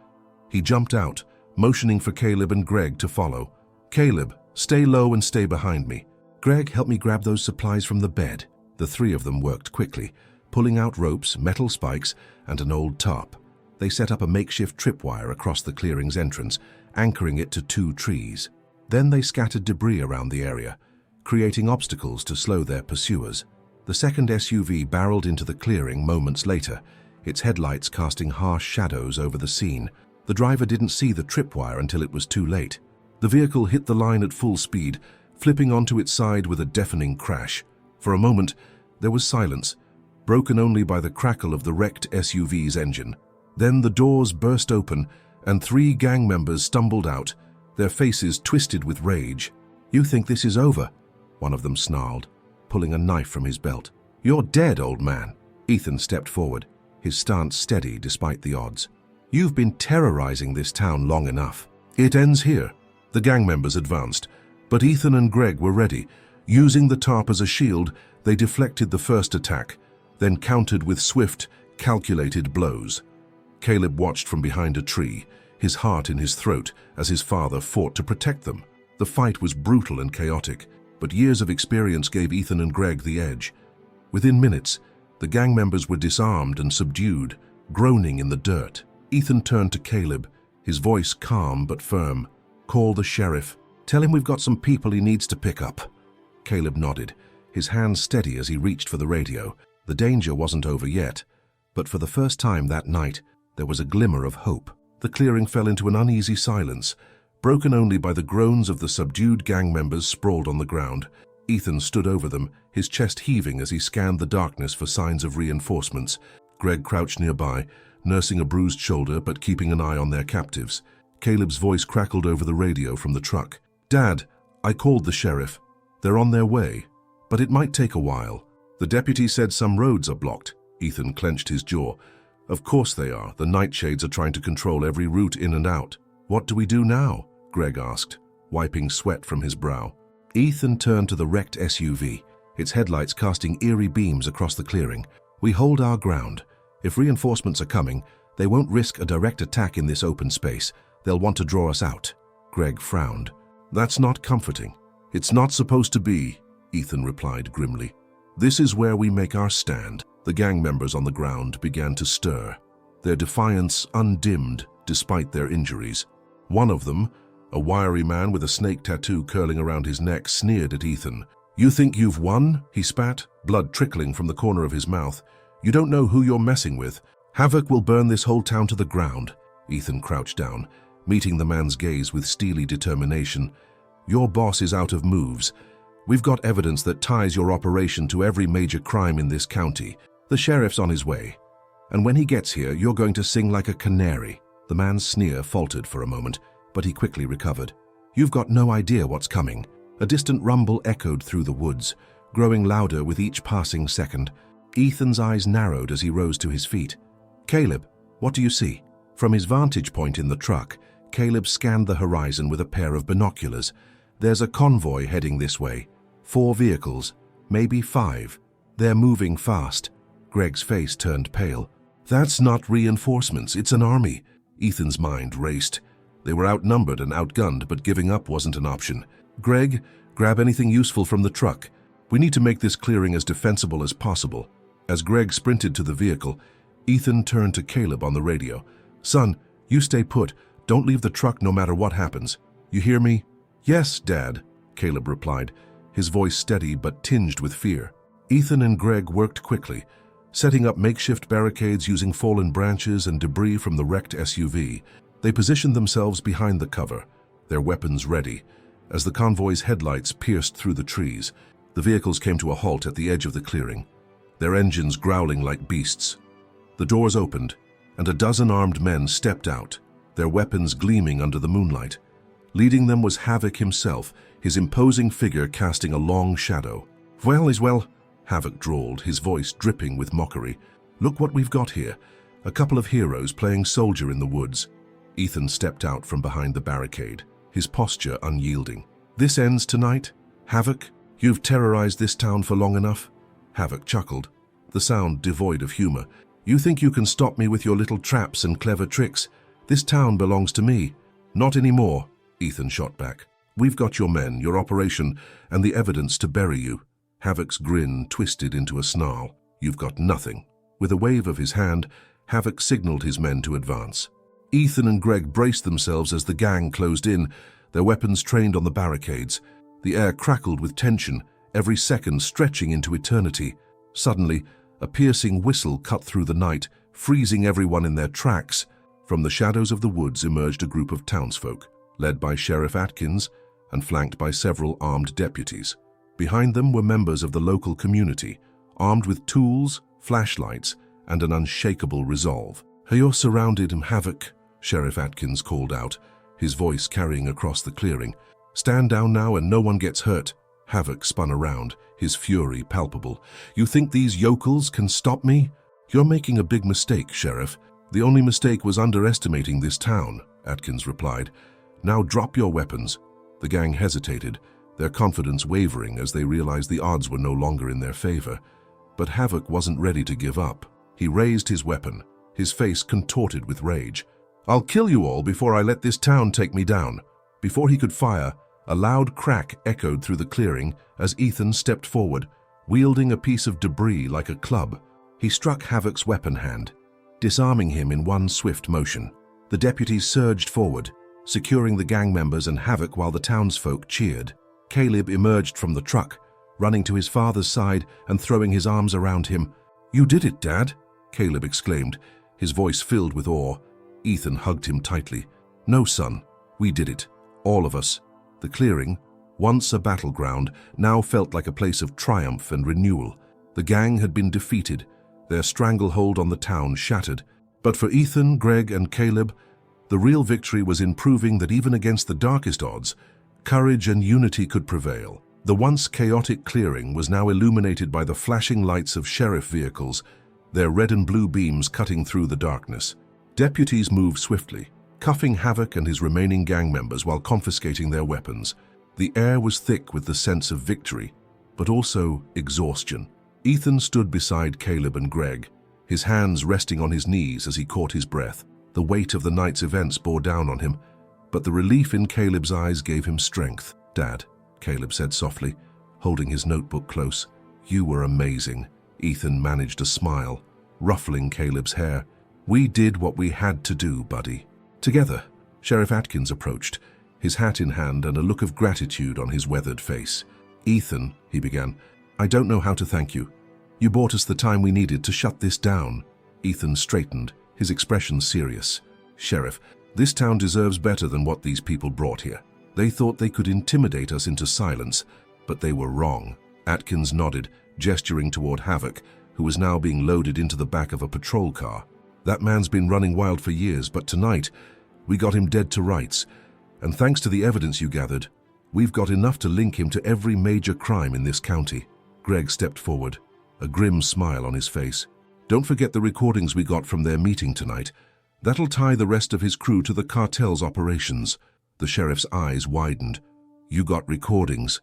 He jumped out, motioning for Caleb and Greg to follow. "Caleb, stay low and stay behind me." "Greg, help me grab those supplies from the bed." The three of them worked quickly, pulling out ropes, metal spikes, and an old tarp. They set up a makeshift tripwire across the clearing's entrance, anchoring it to two trees. Then they scattered debris around the area, creating obstacles to slow their pursuers. The second SUV barreled into the clearing moments later, its headlights casting harsh shadows over the scene. The driver didn't see the tripwire until it was too late. The vehicle hit the line at full speed, flipping onto its side with a deafening crash. For a moment, there was silence, broken only by the crackle of the wrecked SUV's engine. Then the doors burst open, and three gang members stumbled out, their faces twisted with rage. "You think this is over?" one of them snarled, pulling a knife from his belt. "You're dead, old man." Ethan stepped forward, his stance steady despite the odds. "You've been terrorizing this town long enough. It ends here." The gang members advanced, but Ethan and Greg were ready. Using the tarp as a shield, they deflected the first attack, then countered with swift, calculated blows. Caleb watched from behind a tree, his heart in his throat as his father fought to protect them. The fight was brutal and chaotic, but years of experience gave Ethan and Greg the edge. Within minutes, the gang members were disarmed and subdued, groaning in the dirt. Ethan turned to Caleb, his voice calm but firm. "Call the sheriff. Tell him we've got some people he needs to pick up." Caleb nodded, his hands steady as he reached for the radio. The danger wasn't over yet, but for the first time that night, there was a glimmer of hope. The clearing fell into an uneasy silence, broken only by the groans of the subdued gang members sprawled on the ground. Ethan stood over them, his chest heaving as he scanned the darkness for signs of reinforcements. Greg crouched nearby, nursing a bruised shoulder but keeping an eye on their captives. Caleb's voice crackled over the radio from the truck. "Dad, I called the sheriff. They're on their way, but it might take a while. The deputy said some roads are blocked." Ethan clenched his jaw. "Of course they are. The nightshades are trying to control every route in and out." "What do we do now?" Greg asked, wiping sweat from his brow. Ethan turned to the wrecked SUV, its headlights casting eerie beams across the clearing. "We hold our ground. If reinforcements are coming, they won't risk a direct attack in this open space. They'll want to draw us out." Greg frowned. "That's not comforting." "It's not supposed to be," Ethan replied grimly. "This is where we make our stand." The gang members on the ground began to stir, their defiance undimmed despite their injuries. One of them, a wiry man with a snake tattoo curling around his neck, sneered at Ethan. "You think you've won?" he spat, blood trickling from the corner of his mouth. "You don't know who you're messing with. Havoc will burn this whole town to the ground." Ethan crouched down, meeting the man's gaze with steely determination. "Your boss is out of moves. We've got evidence that ties your operation to every major crime in this county. The sheriff's on his way. And when he gets here, you're going to sing like a canary." The man's sneer faltered for a moment, but he quickly recovered. "You've got no idea what's coming." A distant rumble echoed through the woods, growing louder with each passing second. Ethan's eyes narrowed as he rose to his feet. "Caleb, what do you see?" From his vantage point in the truck, Caleb scanned the horizon with a pair of binoculars. "There's a convoy heading this way. 4 vehicles, maybe 5. They're moving fast." Greg's face turned pale. "That's not reinforcements, it's an army." Ethan's mind raced. They were outnumbered and outgunned, but giving up wasn't an option. "Greg, grab anything useful from the truck. We need to make this clearing as defensible as possible." As Greg sprinted to the vehicle, Ethan turned to Caleb on the radio. "Son, you stay put. Don't leave the truck no matter what happens. You hear me?" "Yes, Dad," Caleb replied, his voice steady but tinged with fear. Ethan and Greg worked quickly, setting up makeshift barricades using fallen branches and debris from the wrecked SUV. They positioned themselves behind the cover, their weapons ready. As the convoy's headlights pierced through the trees, the vehicles came to a halt at the edge of the clearing, their engines growling like beasts. The doors opened, and a dozen armed men stepped out, their weapons gleaming under the moonlight. Leading them was Havoc himself, his imposing figure casting a long shadow. "Well is well," Havoc drawled, his voice dripping with mockery. "Look what we've got here, a couple of heroes playing soldier in the woods." Ethan stepped out from behind the barricade, his posture unyielding. "This ends tonight? Havoc, you've terrorized this town for long enough?" Havoc chuckled, the sound devoid of humor. "You think you can stop me with your little traps and clever tricks? This town belongs to me." "Not anymore," Ethan shot back. "We've got your men, your operation, and the evidence to bury you." Havoc's grin twisted into a snarl. "You've got nothing." With a wave of his hand, Havoc signaled his men to advance. Ethan and Greg braced themselves as the gang closed in, their weapons trained on the barricades. The air crackled with tension, every second stretching into eternity. Suddenly, a piercing whistle cut through the night, freezing everyone in their tracks. From the shadows of the woods emerged a group of townsfolk, led by Sheriff Atkins and flanked by several armed deputies. Behind them were members of the local community, armed with tools, flashlights, and an unshakable resolve. "You're surrounded, Havoc," Sheriff Atkins called out, his voice carrying across the clearing. "Stand down now and no one gets hurt." Havoc spun around, his fury palpable. "You think these yokels can stop me?" "You're making a big mistake, Sheriff. The only mistake was underestimating this town," Atkins replied. "Now drop your weapons." The gang hesitated, their confidence wavering as they realized the odds were no longer in their favor. But Havoc wasn't ready to give up. He raised his weapon, his face contorted with rage. "I'll kill you all before I let this town take me down." Before he could fire, a loud crack echoed through the clearing as Ethan stepped forward, wielding a piece of debris like a club. He struck Havoc's weapon hand, disarming him in one swift motion. The deputies surged forward, securing the gang members and Havoc while the townsfolk cheered. Caleb emerged from the truck, running to his father's side and throwing his arms around him. "You did it, Dad," Caleb exclaimed, his voice filled with awe. Ethan hugged him tightly. "No, son, we did it. All of us." The clearing, once a battleground, now felt like a place of triumph and renewal. The gang had been defeated, their stranglehold on the town shattered. But for Ethan, Greg, and Caleb, the real victory was in proving that even against the darkest odds, courage and unity could prevail. The once chaotic clearing was now illuminated by the flashing lights of sheriff vehicles, their red and blue beams cutting through the darkness. Deputies moved swiftly, cuffing Havoc and his remaining gang members while confiscating their weapons. The air was thick with the sense of victory, but also exhaustion. Ethan stood beside Caleb and Greg, his hands resting on his knees as he caught his breath. The weight of the night's events bore down on him, but the relief in Caleb's eyes gave him strength. "Dad," Caleb said softly, holding his notebook close. "You were amazing." Ethan managed a smile, ruffling Caleb's hair. "We did what we had to do, buddy." Together, Sheriff Atkins approached, his hat in hand and a look of gratitude on his weathered face. "Ethan," he began, "I don't know how to thank you. You bought us the time we needed to shut this down." Ethan straightened, his expression serious. "Sheriff, this town deserves better than what these people brought here. They thought they could intimidate us into silence, but they were wrong." Atkins nodded, gesturing toward Havoc, who was now being loaded into the back of a patrol car. "That man's been running wild for years, but tonight, we got him dead to rights. And thanks to the evidence you gathered, we've got enough to link him to every major crime in this county." Greg stepped forward, a grim smile on his face. "Don't forget the recordings we got from their meeting tonight. That'll tie the rest of his crew to the cartel's operations." The sheriff's eyes widened. "You got recordings?"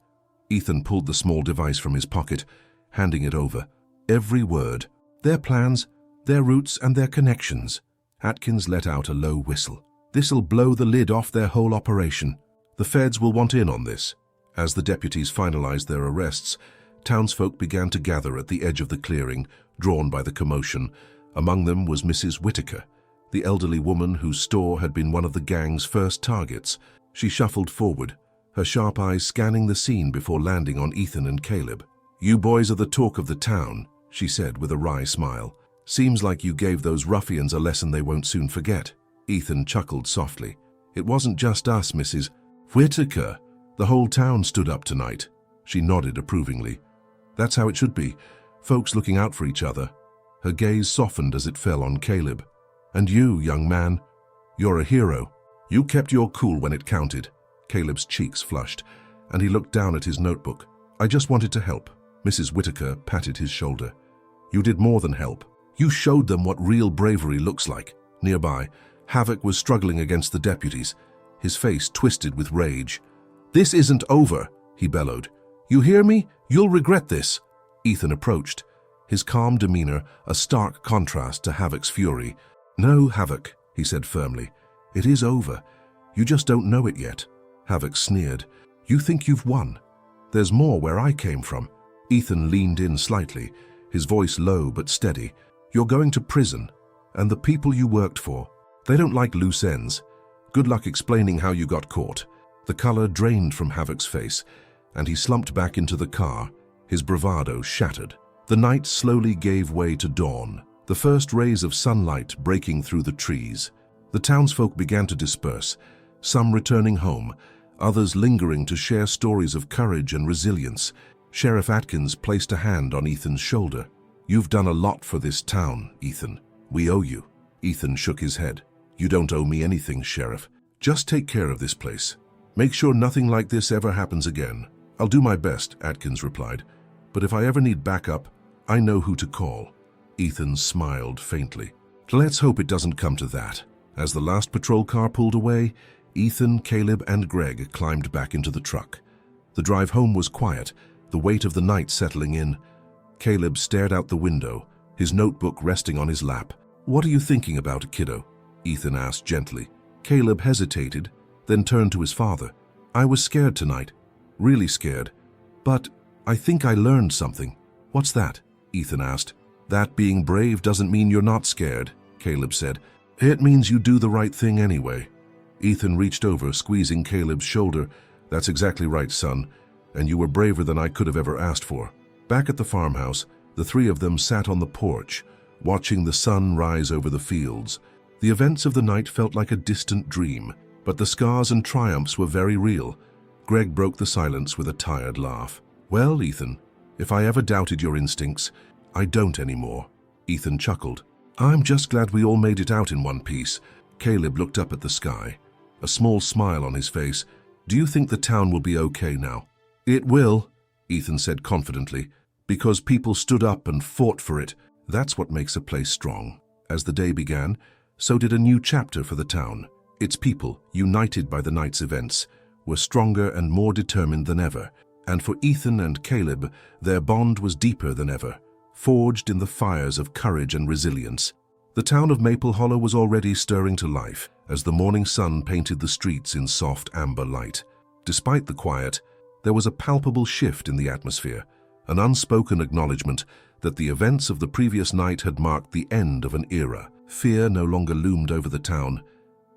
Ethan pulled the small device from his pocket, handing it over. "Every word. Their plans, their routes, and their connections." Atkins let out a low whistle. "This'll blow the lid off their whole operation. The feds will want in on this." As the deputies finalized their arrests, townsfolk began to gather at the edge of the clearing, drawn by the commotion. Among them was Mrs. Whitaker, the elderly woman whose store had been one of the gang's first targets. She shuffled forward, her sharp eyes scanning the scene before landing on Ethan and Caleb. "You boys are the talk of the town," she said with a wry smile. "Seems like you gave those ruffians a lesson they won't soon forget." Ethan chuckled softly. "It wasn't just us, Mrs. Whitaker. The whole town stood up tonight." She nodded approvingly. "That's how it should be, folks looking out for each other." Her gaze softened as it fell on Caleb. "And you, young man, you're a hero. You kept your cool when it counted." Caleb's cheeks flushed, and he looked down at his notebook. "I just wanted to help." Mrs. Whitaker patted his shoulder. "You did more than help. You showed them what real bravery looks like." Nearby, Havoc was struggling against the deputies, his face twisted with rage. "This isn't over," he bellowed. "You hear me? You'll regret this." Ethan approached, his calm demeanor a stark contrast to Havoc's fury. "No, Havoc," he said firmly. "It is over. You just don't know it yet." Havoc sneered. "You think you've won? There's more where I came from." Ethan leaned in slightly, his voice low but steady. "You're going to prison, and the people you worked for, they don't like loose ends. Good luck explaining how you got caught." The color drained from Havoc's face, and he slumped back into the car, his bravado shattered. The night slowly gave way to dawn, the first rays of sunlight breaking through the trees. The townsfolk began to disperse, some returning home, others lingering to share stories of courage and resilience. Sheriff Atkins placed a hand on Ethan's shoulder. "You've done a lot for this town, Ethan. We owe you." Ethan shook his head. "You don't owe me anything, Sheriff. Just take care of this place. Make sure nothing like this ever happens again." "I'll do my best," Atkins replied. "But if I ever need backup, I know who to call." Ethan smiled faintly. "Let's hope it doesn't come to that." As the last patrol car pulled away, Ethan, Caleb, and Greg climbed back into the truck. The drive home was quiet, the weight of the night settling in. Caleb stared out the window, his notebook resting on his lap. "What are you thinking about, kiddo?" Ethan asked gently. Caleb hesitated, then turned to his father. "I was scared tonight, really scared. But I think I learned something." "What's that?" Ethan asked. "That being brave doesn't mean you're not scared," Caleb said. "It means you do the right thing anyway." Ethan reached over, squeezing Caleb's shoulder. "That's exactly right, son, and you were braver than I could have ever asked for." Back at the farmhouse, the three of them sat on the porch, watching the sun rise over the fields. The events of the night felt like a distant dream, but the scars and triumphs were very real. Greg broke the silence with a tired laugh. "Well, Ethan, if I ever doubted your instincts, I don't anymore." Ethan chuckled. "I'm just glad we all made it out in one piece." Caleb looked up at the sky, a small smile on his face. "Do you think the town will be okay now?" "It will," Ethan said confidently, "because people stood up and fought for it. That's what makes a place strong." As the day began, so did a new chapter for the town. Its people, united by the night's events, were stronger and more determined than ever. And for Ethan and Caleb, their bond was deeper than ever, forged in the fires of courage and resilience. The town of Maple Hollow was already stirring to life as the morning sun painted the streets in soft amber light. Despite the quiet, There was a palpable shift in the atmosphere, an unspoken acknowledgement that the events of the previous night had marked the end of an era. Fear no longer loomed over the town.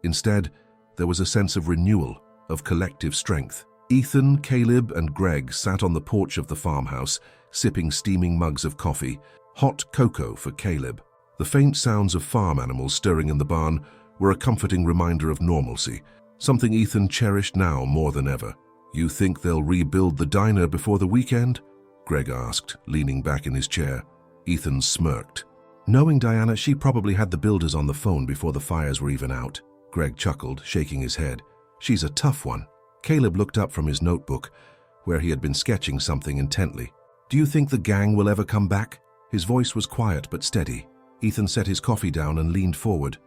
Instead, there was a sense of renewal, of collective strength. Ethan, Caleb, and Greg sat on the porch of the farmhouse, sipping steaming mugs of coffee, hot cocoa for Caleb. The faint sounds of farm animals stirring in the barn were a comforting reminder of normalcy, something Ethan cherished now more than ever. "You think they'll rebuild the diner before the weekend?" Greg asked, leaning back in his chair. Ethan smirked. Knowing Diana, she probably had the builders on the phone before the fires were even out. Greg chuckled, shaking his head. "She's a tough one." Caleb looked up from his notebook, where he had been sketching something intently. "Do you think the gang will ever come back?" His voice was quiet but steady. Ethan set his coffee down and leaned forward.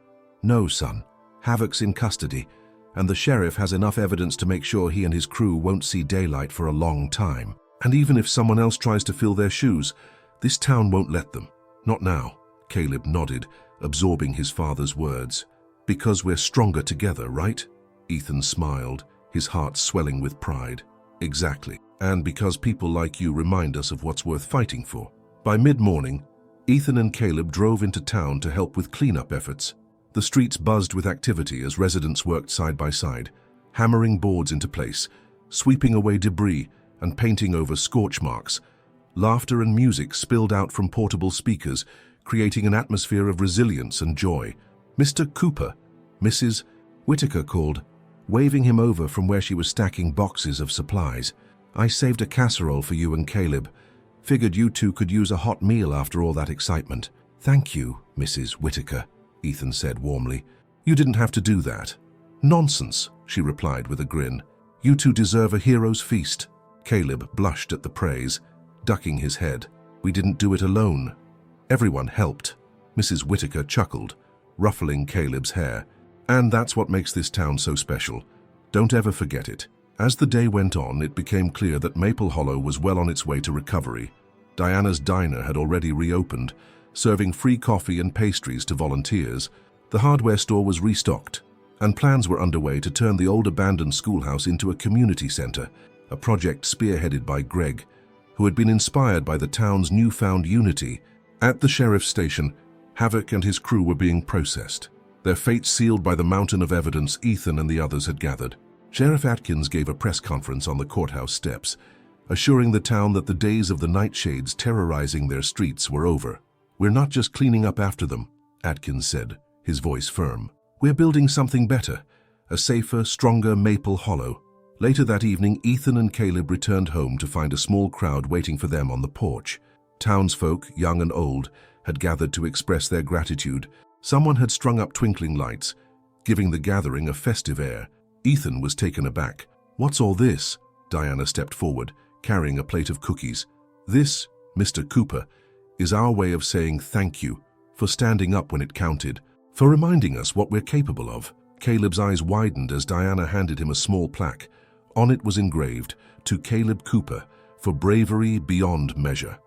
"No, son. Havoc's in custody, and the sheriff has enough evidence to make sure he and his crew won't see daylight for a long time. And even if someone else tries to fill their shoes, this town won't let them. Not now." Caleb nodded, absorbing his father's words. "Because we're stronger together, right?" Ethan smiled, his heart swelling with pride. "Exactly. And because people like you remind us of what's worth fighting for." By mid-morning, Ethan and Caleb drove into town to help with cleanup efforts. The streets buzzed with activity as residents worked side by side, hammering boards into place, sweeping away debris, and painting over scorch marks. Laughter and music spilled out from portable speakers, creating an atmosphere of resilience and joy. "Mr. Cooper," Mrs. Whitaker called, waving him over from where she was stacking boxes of supplies. "I saved a casserole for you and Caleb. Figured you two could use a hot meal after all that excitement." "Thank you, Mrs. Whitaker," Ethan said warmly. "You didn't have to do that." "Nonsense," she replied with a grin. "You two deserve a hero's feast." Caleb blushed at the praise, ducking his head. "We didn't do it alone. Everyone helped." Mrs. Whitaker chuckled, ruffling Caleb's hair. "And that's what makes this town so special. Don't ever forget it." As the day went on, it became clear that Maple Hollow was well on its way to recovery. Diana's diner had already reopened, serving free coffee and pastries to volunteers. The hardware store was restocked, and plans were underway to turn the old abandoned schoolhouse into a community center, a project spearheaded by Greg, who had been inspired by the town's newfound unity. At the sheriff's station, Havoc and his crew were being processed, their fates sealed by the mountain of evidence Ethan and the others had gathered. Sheriff Atkins gave a press conference on the courthouse steps, assuring the town that the days of the nightshades terrorizing their streets were over. "We're not just cleaning up after them," Atkins said, his voice firm. "We're building something better, a safer, stronger Maple Hollow." Later that evening, Ethan and Caleb returned home to find a small crowd waiting for them on the porch. Townsfolk, young and old, had gathered to express their gratitude. Someone had strung up twinkling lights, giving the gathering a festive air. Ethan was taken aback. "What's all this?" Diana stepped forward, carrying a plate of cookies. "This, Mr. Cooper, is our way of saying thank you for standing up when it counted, for reminding us what we're capable of." Caleb's eyes widened as Diana handed him a small plaque. On it was engraved, "To Caleb Cooper, for bravery beyond measure."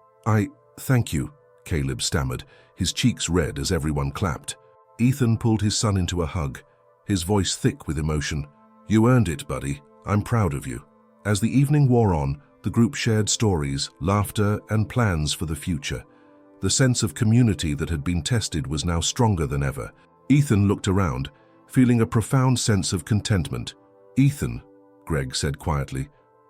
Thank you," Caleb stammered, his cheeks red as everyone clapped. Ethan pulled his son into a hug, his voice thick with emotion. "You earned it, buddy. I'm proud of you." As the evening wore on, the group shared stories, laughter, and plans for the future. The sense of community that had been tested was now stronger than ever. Ethan looked around, feeling a profound sense of contentment. "Ethan," Greg said quietly,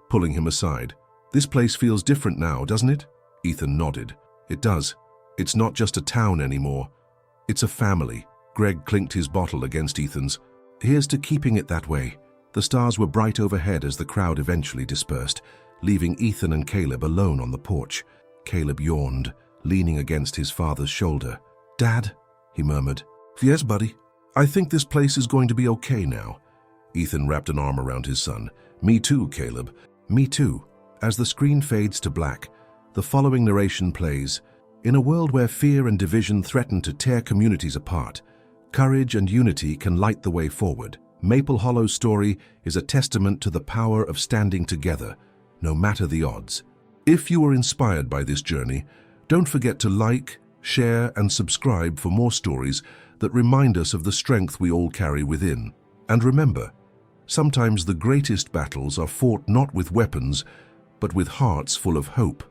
pulling him aside, "this place feels different now, doesn't it?" Ethan nodded. "It does. It's not just a town anymore. It's a family." Greg clinked his bottle against Ethan's. "Here's to keeping it that way." The stars were bright overhead as the crowd eventually dispersed, leaving Ethan and Caleb alone on the porch. Caleb yawned, leaning against his father's shoulder. "Dad," he murmured. "Yes, buddy. I think this place is going to be okay now." Ethan wrapped an arm around his son. "Me too, Caleb. Me too." As the screen fades to black, the following narration plays. In a world where fear and division threaten to tear communities apart, courage and unity can light the way forward. Maple Hollow's story is a testament to the power of standing together, no matter the odds. If you were inspired by this journey, don't forget to like, share, and subscribe for more stories that remind us of the strength we all carry within. And remember, Sometimes the greatest battles are fought not with weapons, but with hearts full of hope.